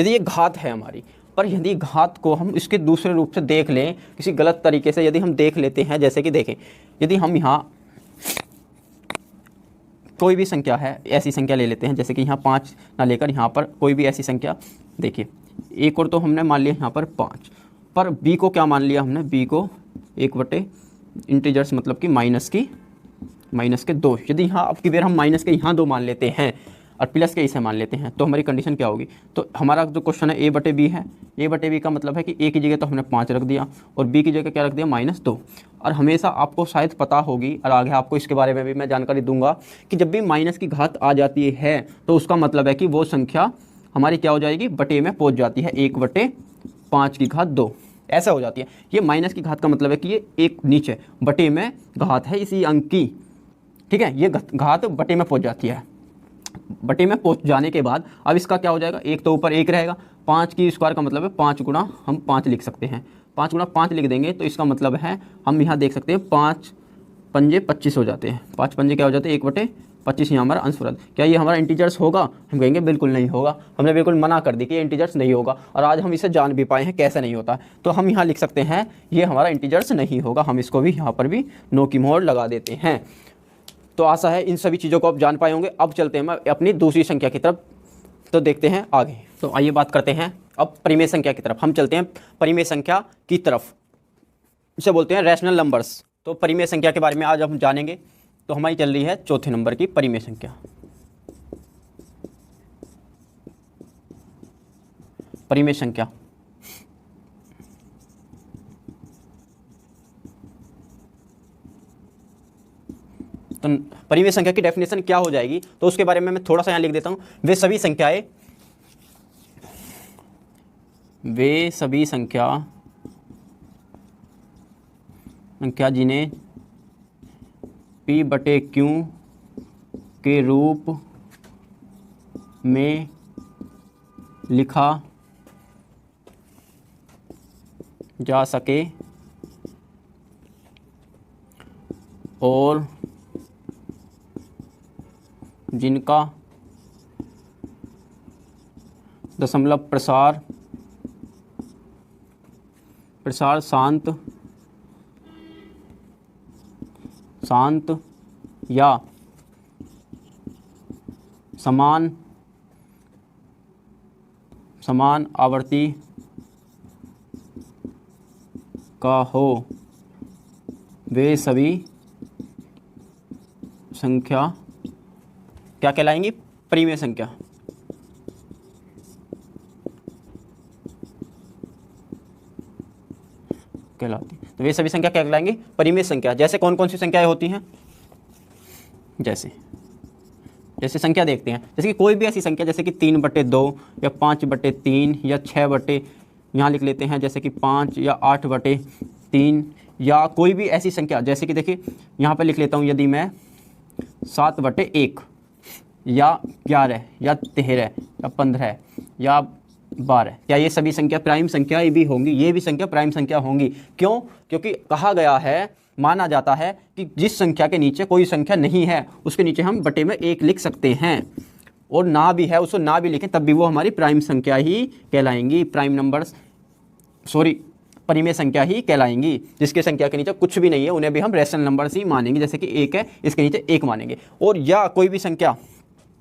यदि ये घात है हमारी, पर यदि घात को हम इसके दूसरे रूप से देख लें, किसी गलत तरीके से यदि हम देख लेते हैं, जैसे कि देखें, यदि हम यहाँ कोई भी संख्या है, ऐसी संख्या ले लेते हैं, जैसे कि यहाँ 5 ना लेकर यहाँ पर कोई भी ऐसी संख्या, देखिए एक और तो हमने मान लिया यहाँ पर 5, पर b को क्या मान लिया हमने, b को 1 इंटीजर्स मतलब कि माइनस के 2। यदि यहाँ अब की बार हम माइनस के यहाँ 2 मान लेते हैं और प्लस के इसे मान लेते हैं तो हमारी कंडीशन क्या होगी। तो हमारा जो क्वेश्चन है a/b है, a/b का मतलब है कि a की जगह तो हमने 5 रख दिया और b की जगह क्या रख दिया, -2। और हमेशा आपको शायद पता होगी और आगे आपको इसके बारे में भी मैं जानकारी दूंगा कि जब भी माइनस की घात आ जाती है तो उसका मतलब है कि वो संख्या हमारी क्या हो जाएगी, बटे में पहुँच जाती है, 1/5 की घात 2 ऐसा हो जाती है। ये माइनस की घात का मतलब है कि ये एक नीचे बटे में घात है इसी अंक की, ठीक है, ये घात बटे में पहुंच जाती है। बटे में पहुंच जाने के बाद अब इसका क्या हो जाएगा, एक तो ऊपर एक रहेगा, 5 की स्क्वायर का मतलब है 5 गुणा, हम 5 लिख सकते हैं, 5 गुणा 5 लिख देंगे तो इसका मतलब है हम यहाँ देख सकते हैं 5 पंजे 25 हो जाते हैं, 5 पंजे क्या हो जाते हैं, 1/25 यहाँ हमारा अंशवृद्ध। क्या ये हमारा इंटीजर्स होगा, हम कहेंगे बिल्कुल नहीं होगा, हमने बिल्कुल मना कर दी कि ये इंटीजर्स नहीं होगा और आज हम इसे जान भी पाए हैं कैसे नहीं होता। तो हम यहाँ लिख सकते हैं ये हमारा इंटीजर्स नहीं होगा, हम इसको भी यहाँ पर भी नो की मोहर लगा देते हैं। तो आशा है इन सभी चीज़ों को आप जान पाए होंगे। अब चलते हैं अपनी दूसरी संख्या की तरफ, तो देखते हैं आगे। तो आइए बात करते हैं अब परिमेय संख्या की तरफ। हम चलते हैं परिमेय संख्या की तरफ, इसे बोलते हैं रैशनल नंबर्स। तो परिमेय संख्या के बारे में आज हम जानेंगे। तो हमारी चल रही है चौथे नंबर की परिमेय संख्या। परिमेय संख्या तो परिमेय संख्या की डेफिनेशन क्या हो जाएगी, तो उसके बारे में मैं थोड़ा सा यहाँ लिख देता हूँ। वे सभी संख्या जिन्हें P/Q के रूप में लिखा जा सके और जिनका दशमलव प्रसार शांत या समान आवृत्ति का हो, वे सभी संख्या क्या कहलाएंगी, परिमेय संख्या। कहलाती, तो वे सभी संख्या क्या कहलाएंगी, परिमेय संख्या। जैसे कौन कौन सी संख्याएं होती हैं, जैसे संख्या देखते हैं, जैसे कि कोई भी ऐसी संख्या जैसे कि 3/2 या 5/3 या 6 यहाँ लिख लेते हैं, जैसे कि 5 या 8/3 या कोई भी ऐसी संख्या, जैसे कि देखिए यहाँ पर लिख लेता हूँ, यदि मैं 7/1 या 11 या 13 या 15 या 12, क्या ये सभी संख्या प्राइम संख्या भी होंगी, ये भी संख्या प्राइम संख्या होंगी। क्यों, क्योंकि कहा गया है, माना जाता है कि जिस संख्या के नीचे कोई संख्या नहीं है उसके नीचे हम बटे में 1 लिख सकते हैं, और ना भी है उसको ना भी लिखें तब भी वो हमारी प्राइम संख्या ही कहलाएंगी। प्राइम नंबर्स, सॉरी परिमेय संख्या ही कहलाएंगी। जिसके संख्या के नीचे कुछ भी नहीं है उन्हें भी हम रैशनल नंबर्स ही मानेंगे। जैसे कि 1 है, इसके नीचे 1 मानेंगे। और या कोई भी संख्या,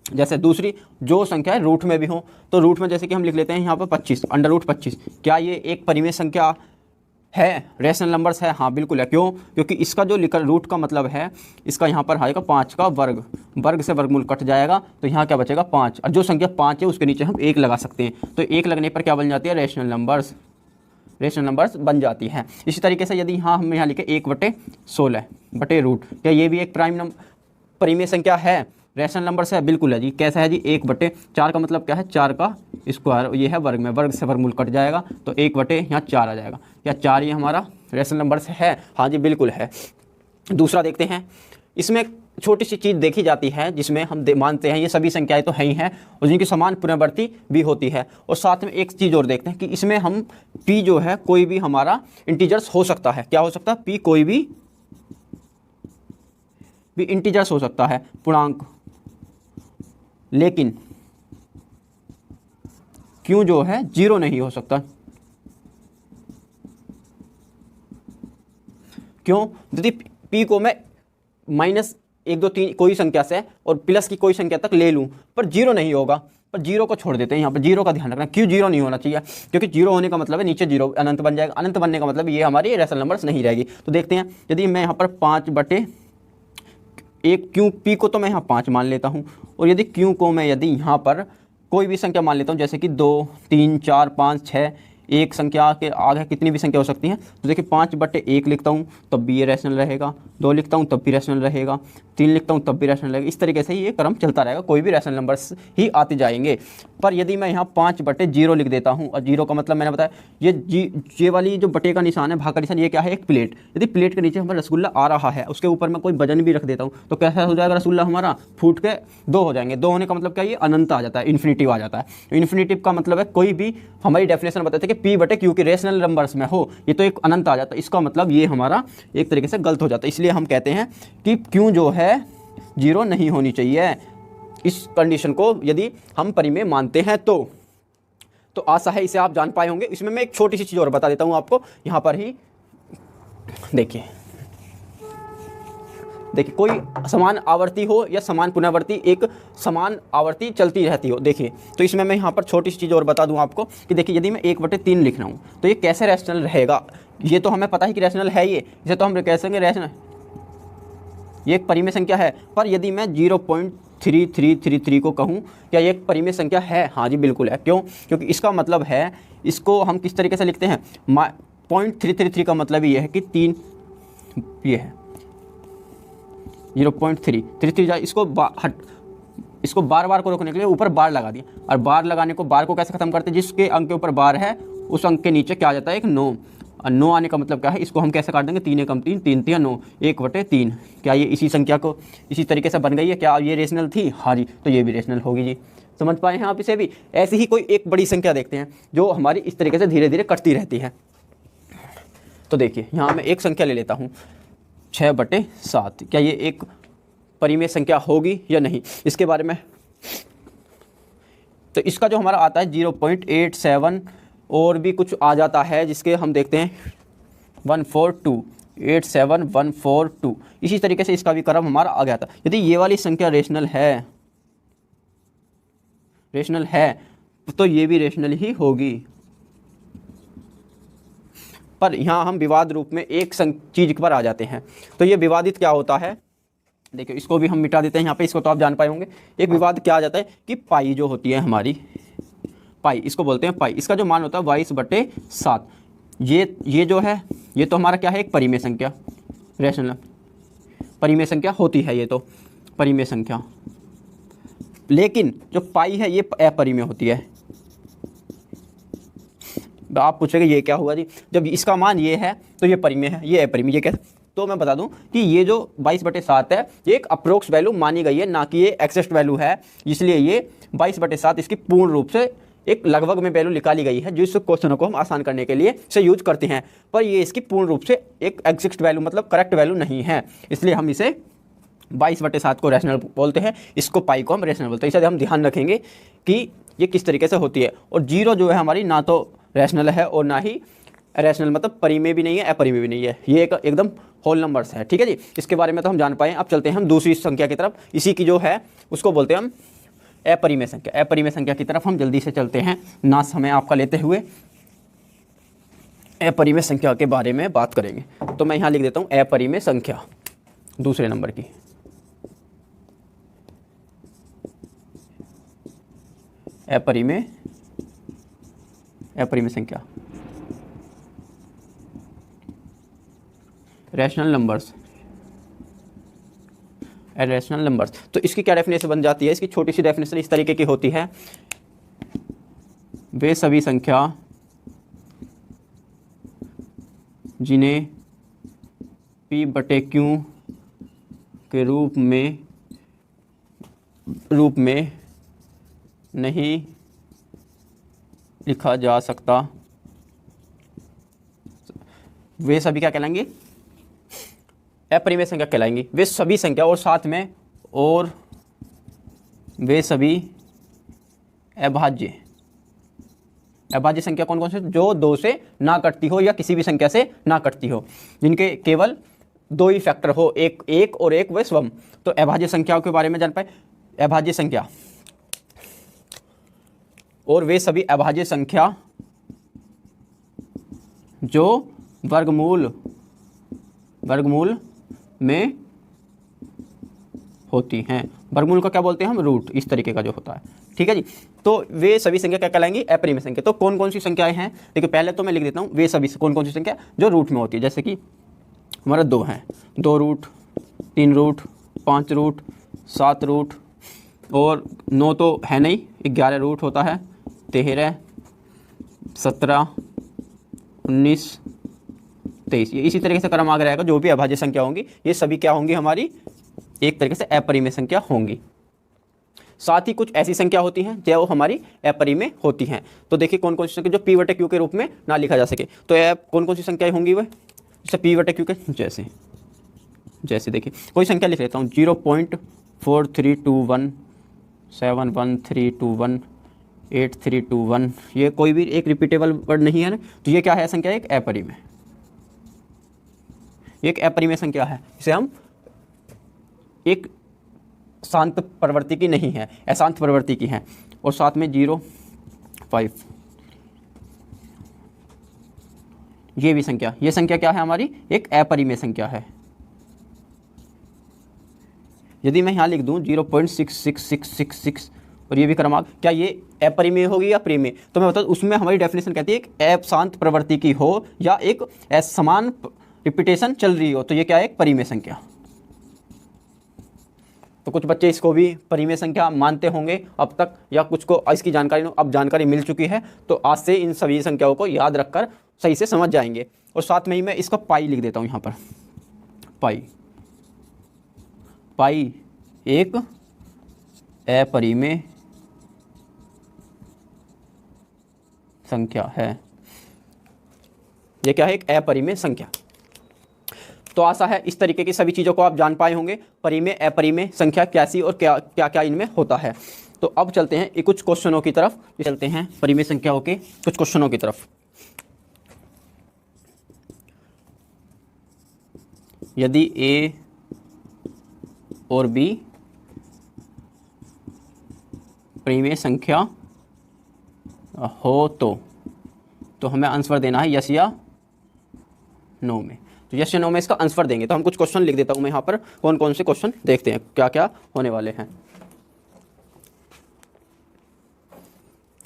जैसे दूसरी जो संख्या है रूट में भी हो, तो रूट में जैसे कि हम लिख लेते हैं यहाँ पर 25, √25, क्या ये एक परिमेय संख्या है, रैशनल नंबर्स है? हाँ बिल्कुल है। क्यों? क्योंकि इसका जो लिखा रूट का मतलब है, इसका यहाँ पर आएगा 5 का वर्ग, वर्ग से वर्गमूल कट जाएगा तो यहाँ क्या बचेगा 5, और जो संख्या 5 है उसके नीचे हम 1 लगा सकते हैं, तो 1 लगने पर क्या बन जाती है, रैशनल नंबर्स बन जाती है। इसी तरीके से यदि हम यहाँ लिखे 1/16 क्या ये भी एक परिमेय संख्या है, रैशनल नंबर से? बिल्कुल है जी। कैसा है जी, 1/4 का मतलब क्या है, 4 का स्क्वायर, ये है वर्ग में, वर्ग से वर्गमूल कट जाएगा तो 1/4 आ जाएगा। क्या 4 ये हमारा रैशनल नंबर से है? हाँ जी बिल्कुल है। दूसरा देखते हैं, इसमें छोटी सी चीज़ देखी जाती है जिसमें हम मानते हैं ये सभी संख्याएं तो है ही हैं और जिनकी समान पुनरावृत्ति भी होती है। और साथ में एक चीज़ और देखते हैं कि इसमें हम p जो है कोई भी हमारा इंटीजर्स हो सकता है। क्या हो सकता है? p कोई भी इंटीजर्स हो सकता है, पूर्णांक। लेकिन q जो है 0 नहीं हो सकता। क्यों? यदि p को मैं -1 2 3 कोई संख्या से और प्लस की कोई संख्या तक ले लूं पर 0 नहीं होगा, पर 0 को छोड़ देते हैं। यहाँ पर 0 का ध्यान रखना, क्यों 0 नहीं होना चाहिए? क्योंकि 0 होने का मतलब है नीचे 0 अनंत बन जाएगा, अनंत बनने का मतलब ये हमारी रैशनल नंबर्स नहीं रहेगी। तो देखते हैं, यदि मैं यहाँ पर 5/1 क्यों p को तो मैं यहाँ 5 मान लेता हूँ, और यदि q को मैं यदि यहाँ पर कोई भी संख्या मान लेता हूँ, जैसे कि 2 3 4 5 6, एक संख्या के आगे कितनी भी संख्या हो सकती हैं, तो देखिए 5/1 लिखता हूँ तब भी ये रैशनल रहेगा, 2 लिखता हूँ तब भी रैशनल रहेगा, 3 लिखता हूँ तब भी रैशनल रहेगा। इस तरीके से ये क्रम चलता रहेगा, कोई भी रैशनल नंबर्स ही आते जाएंगे। पर यदि मैं यहाँ 5/0 लिख देता हूँ, और 0 का मतलब मैंने बताया ये वाली जो बटे का निशान है, भाग का निशान, ये क्या है, एक प्लेट। यदि प्लेट के नीचे हमारा रसगुल्ला आ रहा है, उसके ऊपर मैं कोई वजन भी रख देता हूँ, तो कैसा हो जाएगा रसगुल्ला हमारा, फूट के 2 हो जाएंगे। 2 होने का मतलब क्या, ये अनंत आ जाता है, इन्फिनिटिव आ जाता है। इन्फिनिटिव का मतलब है कोई भी, हमारी डेफिनेशन बताते हैं कि p/q के रैशनल नंबर्स में हो, ये तो एक अनंत आ जाता है। इसका मतलब ये हमारा एक तरीके से गलत हो जाता है। इसलिए हम कहते हैं कि q जो है 0 नहीं होनी चाहिए। इस कंडीशन को यदि हम परिमेय मानते हैं तो आशा है इसे आप जान पाए होंगे। इसमें मैं एक छोटी सी चीज़ और बता देता हूँ आपको, यहाँ पर ही देखिए कोई समान आवर्ती हो या समान पुनरावृत्ति, एक समान आवर्ती चलती रहती हो। देखिए तो इसमें मैं यहाँ पर छोटी सी चीज़ और बता दूँ आपको कि देखिए यदि मैं 1/3 लिख रहा हूँ तो ये कैसे रैशनल रहेगा। ये तो हमें पता है कि रैशनल है, ये इसे तो हम कह सकेंगे रैशनल, ये एक परिमेय संख्या है। पर यदि मैं 0.3333 को कहूँ, क्या ये एक परिमेय संख्या है? हाँ जी बिल्कुल है। क्यों? क्योंकि इसका मतलब है, इसको हम किस तरीके से लिखते हैं, 0.333 का मतलब ये है कि 3, ये है 0.333, इसको बार बार को रोकने के लिए ऊपर बार लगा दिया, और बार लगाने को, बार को कैसे खत्म करते हैं, जिसके अंक के ऊपर बार है उस अंक के नीचे क्या आ जाता है, एक 9। और 9 आने का मतलब क्या है, इसको हम कैसे काट देंगे, 3 एकम 3, 3 3 9, 1/3। क्या ये इसी संख्या को इसी तरीके से बन गई है? क्या ये रेशनल थी? हाँ जी, तो ये भी रेशनल होगी जी। समझ पाए हैं आप इसे भी? ऐसी ही कोई एक बड़ी संख्या देखते हैं जो हमारी इस तरीके से धीरे धीरे कटती रहती है। तो देखिए यहाँ मैं एक संख्या ले लेता हूँ 6/7। क्या ये एक परिमेय संख्या होगी या नहीं, इसके बारे में, तो इसका जो हमारा आता है 0.87 और भी कुछ आ जाता है, जिसके हम देखते हैं 142, 87142। इसी तरीके से इसका भी क्रम हमारा आ गया था। यदि ये वाली संख्या रेशनल है तो ये भी रेशनल ही होगी। पर यहाँ हम विवाद रूप में एक चीज़ पर आ जाते हैं। तो ये विवादित क्या होता है, देखिए इसको भी हम मिटा देते हैं यहाँ पे, इसको तो आप जान पाए होंगे। एक विवाद क्या आ जाता है कि पाई जो होती है हमारी, पाई इसको बोलते हैं पाई, इसका जो मान होता है 22/7। ये जो है, ये तो हमारा क्या है, एक परिमेय संख्या, रैशनल परिमेय संख्या होती है, ये तो परिमेय संख्या। लेकिन जो पाई है ये अपरिमेय होती है। आप पूछेंगे ये क्या हुआ जी, जब इसका मान ये है तो ये परिमेय है, ये अपरिमेय, ये कैसे? तो मैं बता दूं कि ये जो 22/7 है ये एक अप्रोक्स वैल्यू मानी गई है, ना कि ये एक्सेस्ट वैल्यू है। इसलिए ये 22/7 इसकी पूर्ण रूप से एक लगभग में वैल्यू निकाली गई है, जिस क्वेश्चनों को हम आसान करने के लिए से यूज करते हैं। पर ये इसकी पूर्ण रूप से एक एग्जैक्ट वैल्यू मतलब करेक्ट वैल्यू नहीं है, इसलिए हम इसे 22/7 को रैशनल बोलते हैं, इसको पाई को हम रैशनल बोलते हैं। इसे हम ध्यान रखेंगे कि ये किस तरीके से होती है। और 0 जो है हमारी ना तो रैशनल है और ना ही रैशनल मतलब परिमेय भी नहीं है, अपरिमेय भी नहीं है, ये एक एकदम होल नंबर्स है। ठीक है जी, इसके बारे में तो हम जान पाए। अब चलते हैं हम दूसरी संख्या की तरफ, इसी की जो है उसको बोलते हैं हम अपरिमेय संख्या। अपरिमेय संख्या की तरफ हम जल्दी से चलते हैं, ना समय आपका लेते हुए अपरिमेय संख्या के बारे में बात करेंगे। तो मैं यहाँ लिख देता हूँ अपरिमेय संख्या दूसरे नंबर की। अपरिमेय संख्या, रैशनल नंबर्स, रैशनल नंबर्स। तो इसकी क्या डेफिनेशन बन जाती है? इसकी छोटी सी डेफिनेशन इस तरीके की होती है, वे सभी संख्या जिन्हें p/q के रूप में नहीं लिखा जा सकता, वे सभी क्या कहलाएंगे? अपरिमेय संख्या कहलाएंगी। वे सभी संख्या और साथ में और वे सभी अभाज्य संख्या कौन कौन से? जो 2 से ना कटती हो या किसी भी संख्या से ना कटती हो, जिनके केवल 2 ही फैक्टर हो, एक और एक व स्वम। तो अभाज्य संख्याओं के बारे में जान पाए। अभाज्य संख्या और वे सभी अभाज्य संख्या जो वर्गमूल में होती हैं। वर्गमूल का क्या बोलते हैं हम? रूट, इस तरीके का जो होता है। ठीक है जी, तो वे सभी संख्या क्या कहलाएंगी? अपरिमेय संख्या। तो कौन कौन सी संख्याएं हैं? देखिए पहले तो मैं लिख देता हूँ वे सभी कौन कौन सी संख्या जो रूट में होती है। जैसे कि हमारा 2 हैं, 2 रूट, 3 रूट, 5 रूट, 7 रूट और 9 तो है नहीं, 11 रूट होता है, 13, 17, 19, 23। ये इसी तरीके से क्रम आगे रहेगा। जो भी अभाज्य संख्या होंगी ये सभी क्या होंगी? हमारी एक तरीके से अपरिमेय संख्या होंगी। साथ ही कुछ ऐसी संख्या होती हैं जो हमारी अपरिमेय होती हैं। तो देखिए कौन कौन सी संख्या जो p/q के रूप में ना लिखा जा सके। तो कौन कौन सी संख्याएं होंगी? वह जैसे p/q के जैसे देखिए कोई संख्या लिख लेता हूँ, 0.4321 71321 8321। ये कोई भी एक रिपीटेबल वर्ड नहीं है ना, तो ये क्या है? संख्या एक अपरिमेय, एक अपरिमेय संख्या है। इसे हम एक शांत प्रवृत्ति की नहीं है, अशांत प्रवृत्ति की है। और साथ में 0.5 ये भी संख्या, ये संख्या क्या है? हमारी एक अपरिमेय संख्या है। यदि मैं यहाँ लिख दूँ 0.6666 और ये भी क्रमांक, क्या ये अपरिमेय होगी या परिमेय? तो मैं बताऊँ उसमें हमारी डेफिनेशन कहती है एक अशांत प्रवृत्ति की हो या एक असमान रिपीटेशन चल रही हो, तो ये क्या है? एक परिमेय संख्या। तो कुछ बच्चे इसको भी परिमेय संख्या मानते होंगे अब तक, या कुछ को इसकी जानकारी अब जानकारी मिल चुकी है, तो आज से इन सभी संख्याओं को याद रखकर सही से समझ जाएंगे। और साथ में ही मैं इसका पाई लिख देता हूँ यहाँ पर। पाई एक अपरिमेय संख्या है। यह क्या है? एक अपरिमेय संख्या। तो आशा है इस तरीके की सभी चीज़ों को आप जान पाए होंगे, परिमेय अपरिमेय संख्या कैसी और क्या क्या क्या इनमें होता है। तो अब चलते हैं कुछ क्वेश्चनों की तरफ, चलते हैं परिमेय संख्याओं के कुछ क्वेश्चनों की तरफ। यदि a और b परिमेय संख्या हो तो हमें आंसर देना है यस या नो में। तो यस या नो में इसका आंसर देंगे। तो हम कुछ क्वेश्चन लिख देता हूं मैं यहाँ पर, कौन कौन से क्वेश्चन देखते हैं क्या क्या होने वाले हैं।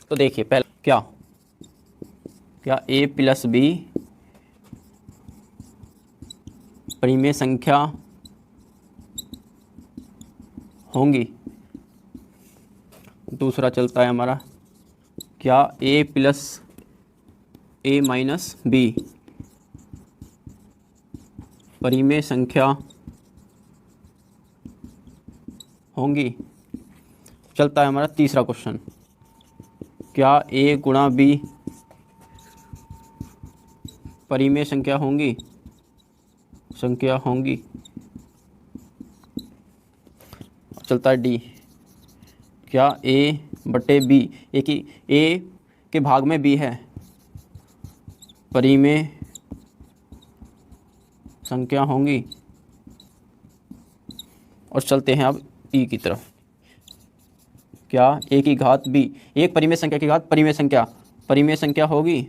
तो देखिए पहले क्या a + b परिमेय संख्या होंगी। दूसरा चलता है हमारा, क्या a + a - b परिमेय संख्या होंगी। चलता है हमारा तीसरा क्वेश्चन, क्या a × b परिमेय संख्या होंगी? चलता है डी, क्या a/b, एक ही a के भाग में b है, परिमेय संख्या होंगी। और चलते हैं अब ई की तरफ। क्या ए की घात बी, एक परिमेय संख्या की घात परिमेय संख्या होगी।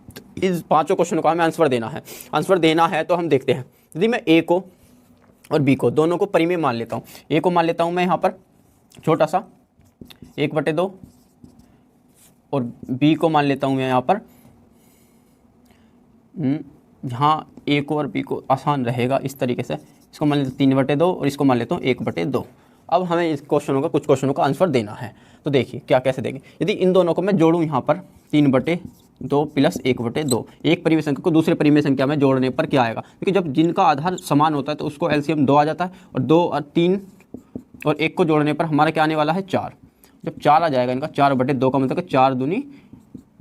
तो इस पांचों क्वेश्चनों का हमें आंसर देना है तो हम देखते हैं। यदि मैं ए को और बी को दोनों को परिमेय मान लेता हूँ, ए को मान लेता हूँ मैं यहाँ पर छोटा सा 1/2 और बी को मान लेता हूँ मैं यहाँ पर जहाँ ए को और बी को आसान रहेगा इस तरीके से, इसको मान लेते 3/2 और इसको मान लेता हूँ 1/2। अब हमें इस क्वेश्चनों का कुछ क्वेश्चनों का आंसर देना है। तो देखिए क्या कैसे देंगे। यदि इन दोनों को मैं जोड़ूँ यहाँ पर 3/2 प्लस 1/2, एक परिमेय संख्या को दूसरे परिमेय संख्या में जोड़ने पर क्या आएगा, क्योंकि जब जिनका आधार समान होता है तो उसको एलसीएम 2 आ जाता है, और 2 और 3 और 1 को जोड़ने पर हमारा क्या आने वाला है 4। जब 4 आ जाएगा इनका 4/2 का मतलब 4 दूनी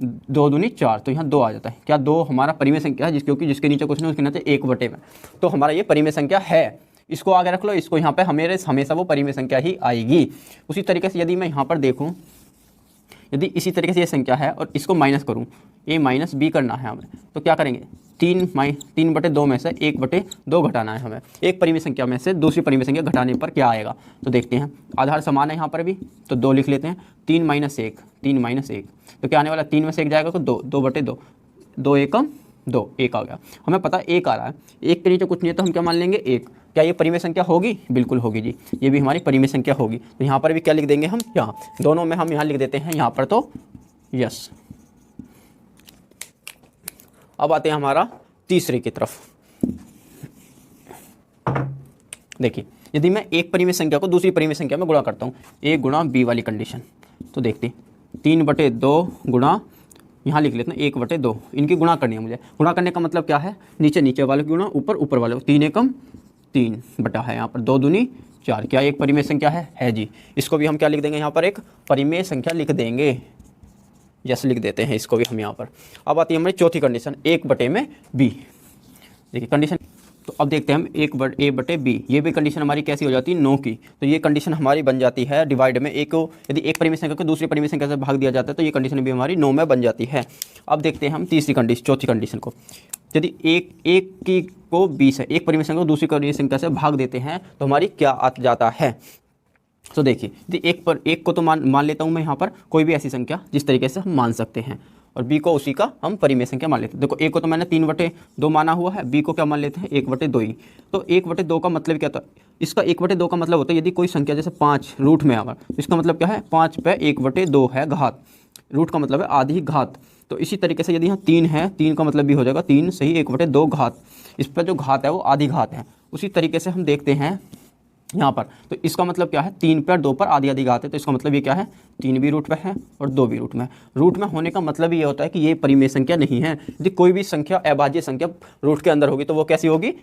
2 दूनी 4, तो यहाँ 2 आ जाता है। क्या 2 हमारा परिमेय संख्या है, क्योंकि जिसके नीचे कुछ नहीं उसके नीचे 1/में, तो हमारा ये परिमेय संख्या है। इसको आगे रख लो, इसको यहाँ पे हमेशा वो परिमेय संख्या ही आएगी। उसी तरीके से यदि मैं यहाँ पर देखूँ, यदि इसी तरीके से ये संख्या है और इसको माइनस करूँ, a माइनस बी करना है हमें, तो क्या करेंगे 3/2 में से 1/2 घटाना है हमें। एक परिमेय संख्या में से दूसरी परिमेय संख्या घटाने पर क्या आएगा, तो देखते हैं। आधार समान है यहाँ पर भी, तो 2 लिख लेते हैं। 3 - 1 तो क्या आने वाला, 3 में से 1 जाएगा तो 2/2, 2 एकम 2, 1 आ गया। हमें पता है 1 आ रहा है, 1 के नीचे कुछ नहीं है तो हम क्या मान लेंगे 1। क्या ये परिमेय संख्या होगी, बिल्कुल होगी जी, ये भी हमारी परिमेय संख्या होगी। तो यहाँ पर भी क्या लिख देंगे हम, यहाँ दोनों में हम यहाँ लिख देते हैं यहाँ पर तो यस। अब आते हैं हमारा तीसरे की तरफ। देखिए यदि मैं एक परिमेय संख्या को दूसरी परिमेय संख्या में गुणा करता हूँ, a गुणा b वाली कंडीशन, तो देखते हैं 3/2 गुणा, यहाँ लिख लेते हैं 1/2। इनकी गुणा करनी है मुझे। गुणा करने का मतलब क्या है, नीचे वाले की गुणा ऊपर वाले, 3 एकम 3 बटा है यहाँ पर 2 दूनी 4। क्या एक परिमेय संख्या है जी। इसको भी हम क्या लिख देंगे, यहाँ पर एक परिमेय संख्या लिख देंगे, यस लिख देते हैं इसको भी हम यहाँ पर। अब आती है हमारी चौथी कंडीशन, 1/b। देखिए कंडीशन, तो अब देखते हैं हम 1/a/b, ये भी कंडीशन हमारी कैसी हो जाती है 9 की। तो ये कंडीशन हमारी बन जाती है डिवाइड में, एक को यदि एक परिमेय संख्या को दूसरी परिमेय संख्या से भाग दिया जाता है तो ये कंडीशन भी हमारी 9 में बन जाती है। अब देखते हैं हम चौथी कंडीशन को। यदि एक की को 20 है, एक परिमेय संख्या को दूसरी परिमेय संख्या से भाग देते हैं तो हमारी क्या आ जाता है। तो देखिए यदि एक को तो मान लेता हूँ मैं यहाँ पर कोई भी ऐसी संख्या जिस तरीके से हम मान सकते हैं, और b को उसी का हम परिमेय संख्या मान लेते हैं। देखो a को तो मैंने 3/2 माना हुआ है, b को क्या मान लेते हैं 1/2 ही। तो 1/2 का मतलब क्या था, इसका 1/2 का मतलब होता है यदि कोई संख्या जैसे 5 रूट में आवा, तो इसका मतलब क्या है 5 पे 1/2 है घात, रूट का मतलब है आधी घात। तो इसी तरीके से यदि यहाँ 3 है, 3 का मतलब भी हो जाएगा 3 सही 1/2 घात, इस पर जो घात है वो आधी घात है। उसी तरीके से हम देखते हैं यहाँ पर, तो इसका मतलब क्या है 3 पर 2 पर आधी घात है, तो इसका मतलब ये क्या है 3 भी रूट में है और 2 भी रूट में है। रूट में होने का मतलब ये होता है कि ये परिमेय संख्या नहीं है। यदि कोई भी संख्या अभाज्य संख्या रूट के अंदर होगी तो वो कैसी होगी,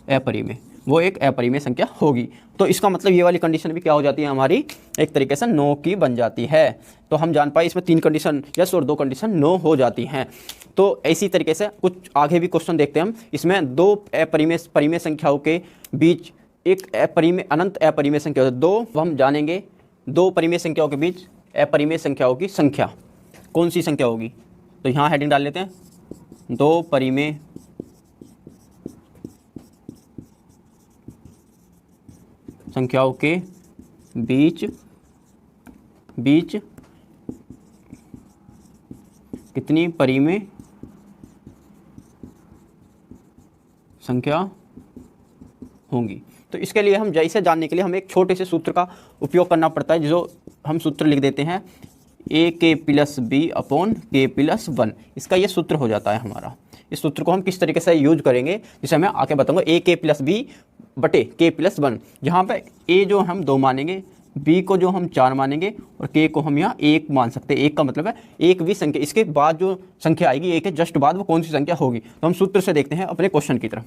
अपरिमेय, वो एक अपरिमेय संख्या होगी। तो इसका मतलब ये वाली कंडीशन भी क्या हो जाती है हमारी, एक तरीके से 9 की बन जाती है। तो हम जान पाए इसमें 3 कंडीशन यस और 2 कंडीशन नो हो जाती हैं। तो इसी तरीके से कुछ आगे भी क्वेश्चन देखते हैं हम। इसमें 2 परिमेय संख्याओं के बीच एक अनंत अपरिमेय संख्या है। 2 हम जानेंगे, 2 परिमेय संख्याओं के बीच अपरिमेय संख्याओं की संख्या कौन सी संख्या होगी। तो यहाँ हेडिंग डाल लेते हैं, 2 परिमेय संख्याओं के बीच कितनी परिमेय संख्या होंगी। तो इसके लिए हम जैसे जानने के लिए हमें एक छोटे से सूत्र का उपयोग करना पड़ता है, जो हम सूत्र लिख देते हैं ak+b/k+1। इसका ये सूत्र हो जाता है हमारा। इस सूत्र को हम किस तरीके से यूज करेंगे जिसे मैं आके बताऊंगा, ak+b/k+1, जहाँ पे a जो हम 2 मानेंगे, b को जो हम 4 मानेंगे और k को हम यहाँ 1 मान सकते हैं। 1 का मतलब है एक भी संख्या, इसके बाद जो संख्या आएगी एक के जस्ट बाद वो कौन सी संख्या होगी। तो हम सूत्र से देखते हैं अपने क्वेश्चन की तरफ।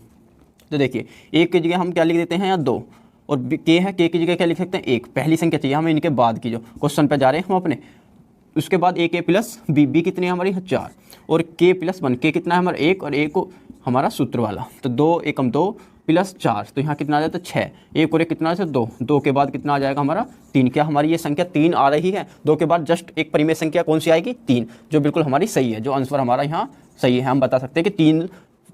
तो देखिए 1 की जगह हम क्या लिख देते हैं यहाँ 2, और k है, k की जगह क्या लिख सकते हैं 1। पहली संख्या चाहिए हमें इनके बाद की, जो क्वेश्चन पर जा रहे हैं हम अपने। उसके बाद ak+b कितनी है हमारी 4, और k+1, k कितना है हमारा 1 और 1 को हमारा सूत्र वाला। तो 2 एकम 2 प्लस 4, तो यहाँ कितना आ जाता है 6, 1 और 1 कितना आ जाता है 2, 2 के बाद कितना आ जाएगा हमारा 3। क्या हमारी ये संख्या 3 आ रही है? 2 के बाद जस्ट एक परिमेय संख्या कौन सी आएगी? 3, जो बिल्कुल हमारी सही है, जो आंसर हमारा यहाँ सही है। हम बता सकते हैं कि 3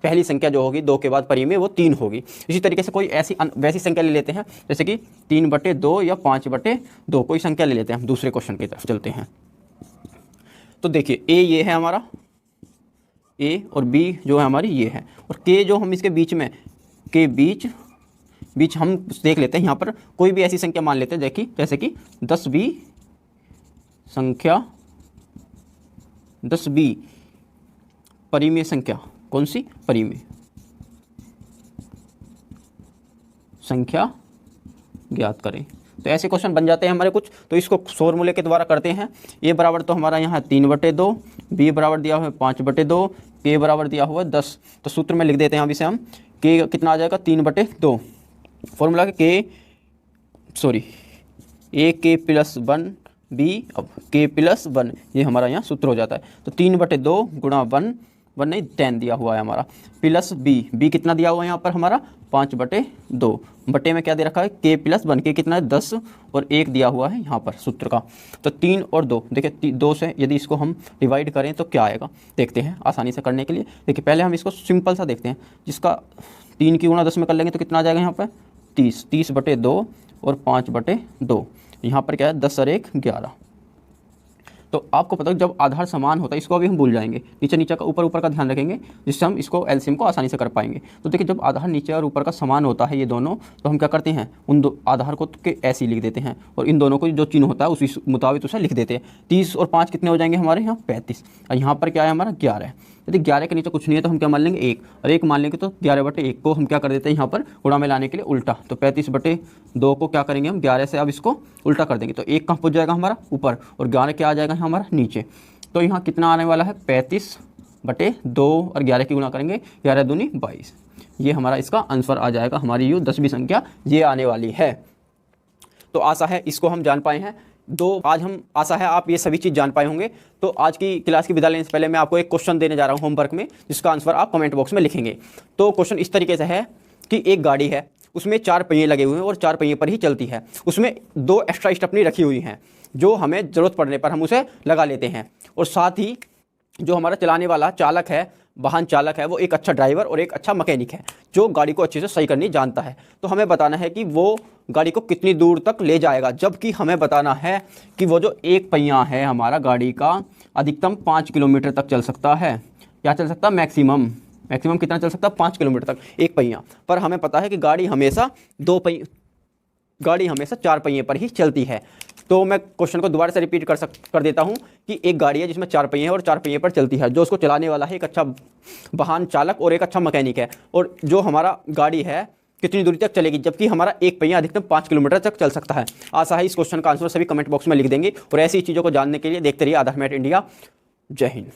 पहली संख्या जो होगी 2 के बाद परिमेय वो 3 होगी। इसी तरीके से कोई ऐसी वैसी संख्या ले लेते हैं जैसे कि 3/2 या 5/2, कोई संख्या ले लेते हैं। हम दूसरे क्वेश्चन की तरफ चलते हैं। तो देखिए ए ये है हमारा, ए और बी जो है हमारी ये है, और के जो हम इसके बीच में के बीच हम देख लेते हैं। यहाँ पर कोई भी ऐसी संख्या मान लेते हैं देखिए, जैसे कि 10b संख्या, 10b परिमेय संख्या, कौन सी? परिमेय संख्या ज्ञात करें। तो ऐसे क्वेश्चन बन जाते हैं हमारे कुछ। तो इसको फॉर्मूले के द्वारा करते हैं। ए बराबर तो हमारा यहाँ 3/2, बी बराबर दिया हुआ है 5/2, के बराबर दिया हुआ है 10। तो सूत्र में लिख देते हैं अब इसे हम, के कितना आ जाएगा 3/2, फॉर्मूला के ए के प्लस 1 बी, अब के प्लस 1, ये हमारा यहाँ सूत्र हो जाता है। तो 3/2 गुणा 1 नहीं 10 दिया हुआ है हमारा, प्लस बी कितना दिया हुआ है यहाँ पर हमारा 5/2, बटे में क्या दे रखा है के प्लस 1, के कितना है 10 और 1 दिया हुआ है यहाँ पर सूत्र का। तो 3 और 2, देखिए 2 से यदि इसको हम डिवाइड करें तो क्या आएगा, देखते हैं आसानी से करने के लिए। देखिए पहले हम इसको सिंपल सा देखते हैं, जिसका 3 की गुणा 10 में कर लेंगे तो कितना आ जाएगा यहाँ पर 30/2 और 5/2, यहाँ पर क्या है 10 और 1 11। तो आपको पता है जब आधार समान होता है, इसको अभी हम भूल जाएंगे, नीचे का ऊपर का ध्यान रखेंगे, जिससे हम इसको एलसीएम को आसानी से कर पाएंगे। तो देखिए जब आधार नीचे और ऊपर का समान होता है ये दोनों, तो हम क्या करते हैं उन दो आधार को के ऐसे ही लिख देते हैं, और इन दोनों को जो चिन्ह होता है उसी मुताबिक उसे लिख देते हैं। 30 और 5 कितने हो जाएंगे हमारे यहाँ 35, और यहाँ पर क्या है हमारा 11 है। यदि 11 के नीचे कुछ नहीं है तो हम क्या मान लेंगे 1, और 1 मान लेंगे तो 11/1 को हम क्या कर देते हैं यहाँ पर गुणा में लाने के लिए उल्टा। तो 35/2 को क्या करेंगे हम 11 से अब इसको उल्टा कर देंगे, तो 1 कहाँ पहुँच जाएगा हमारा ऊपर, और 11 क्या आ जाएगा हमारा नीचे। तो यहाँ कितना आने वाला है 35/2, और 11 की गुणा करेंगे 11 दूनी 22, ये हमारा इसका आंसर आ जाएगा। हमारी ये 10वीं संख्या ये आने वाली है। तो आशा है इसको हम जान पाए हैं। आज हम आशा है आप ये सभी चीज़ जान पाए होंगे। तो आज की क्लास की विदा लेने से पहले मैं आपको एक क्वेश्चन देने जा रहा हूँ होमवर्क में, जिसका आंसर आप कमेंट बॉक्स में लिखेंगे। तो क्वेश्चन इस तरीके से है कि एक गाड़ी है, उसमें 4 पहिए लगे हुए हैं और 4 पहिए पर ही चलती है। उसमें 2 एक्स्ट्रा स्टेपनी रखी हुई हैं, जो हमें ज़रूरत पड़ने पर हम उसे लगा लेते हैं। और साथ ही जो हमारा चलाने वाला चालक है, वाहन चालक है, वो एक अच्छा ड्राइवर और एक अच्छा मैकेनिक है, जो गाड़ी को अच्छे से सही करनी जानता है। तो हमें बताना है कि वो गाड़ी को कितनी दूर तक ले जाएगा, जबकि हमें बताना है कि वो जो एक पहिया है हमारा गाड़ी का अधिकतम 5 किलोमीटर तक चल सकता है। क्या चल सकता है? मैक्सिमम कितना चल सकता है? 5 किलोमीटर तक एक पहिया। पर हमें पता है कि गाड़ी हमेशा 4 पहिए पर ही चलती है। तो मैं क्वेश्चन को दोबारा से रिपीट कर देता हूं कि एक गाड़ी है जिसमें 4 पहिए हैं और 4 पहिए पर चलती है, जो उसको चलाने वाला है एक अच्छा वाहन चालक और एक अच्छा मैकेनिक है। और जो हमारा गाड़ी है कितनी दूरी तक चलेगी, जबकि हमारा एक पहिया अधिकतम 5 किलोमीटर तक चल सकता है। आशा है इस क्वेश्चन का आंसर सभी कमेंट बॉक्स में लिख देंगे। और ऐसी चीज़ों को जानने के लिए देखते रहिए आधार मैट इंडिया। जय हिंद।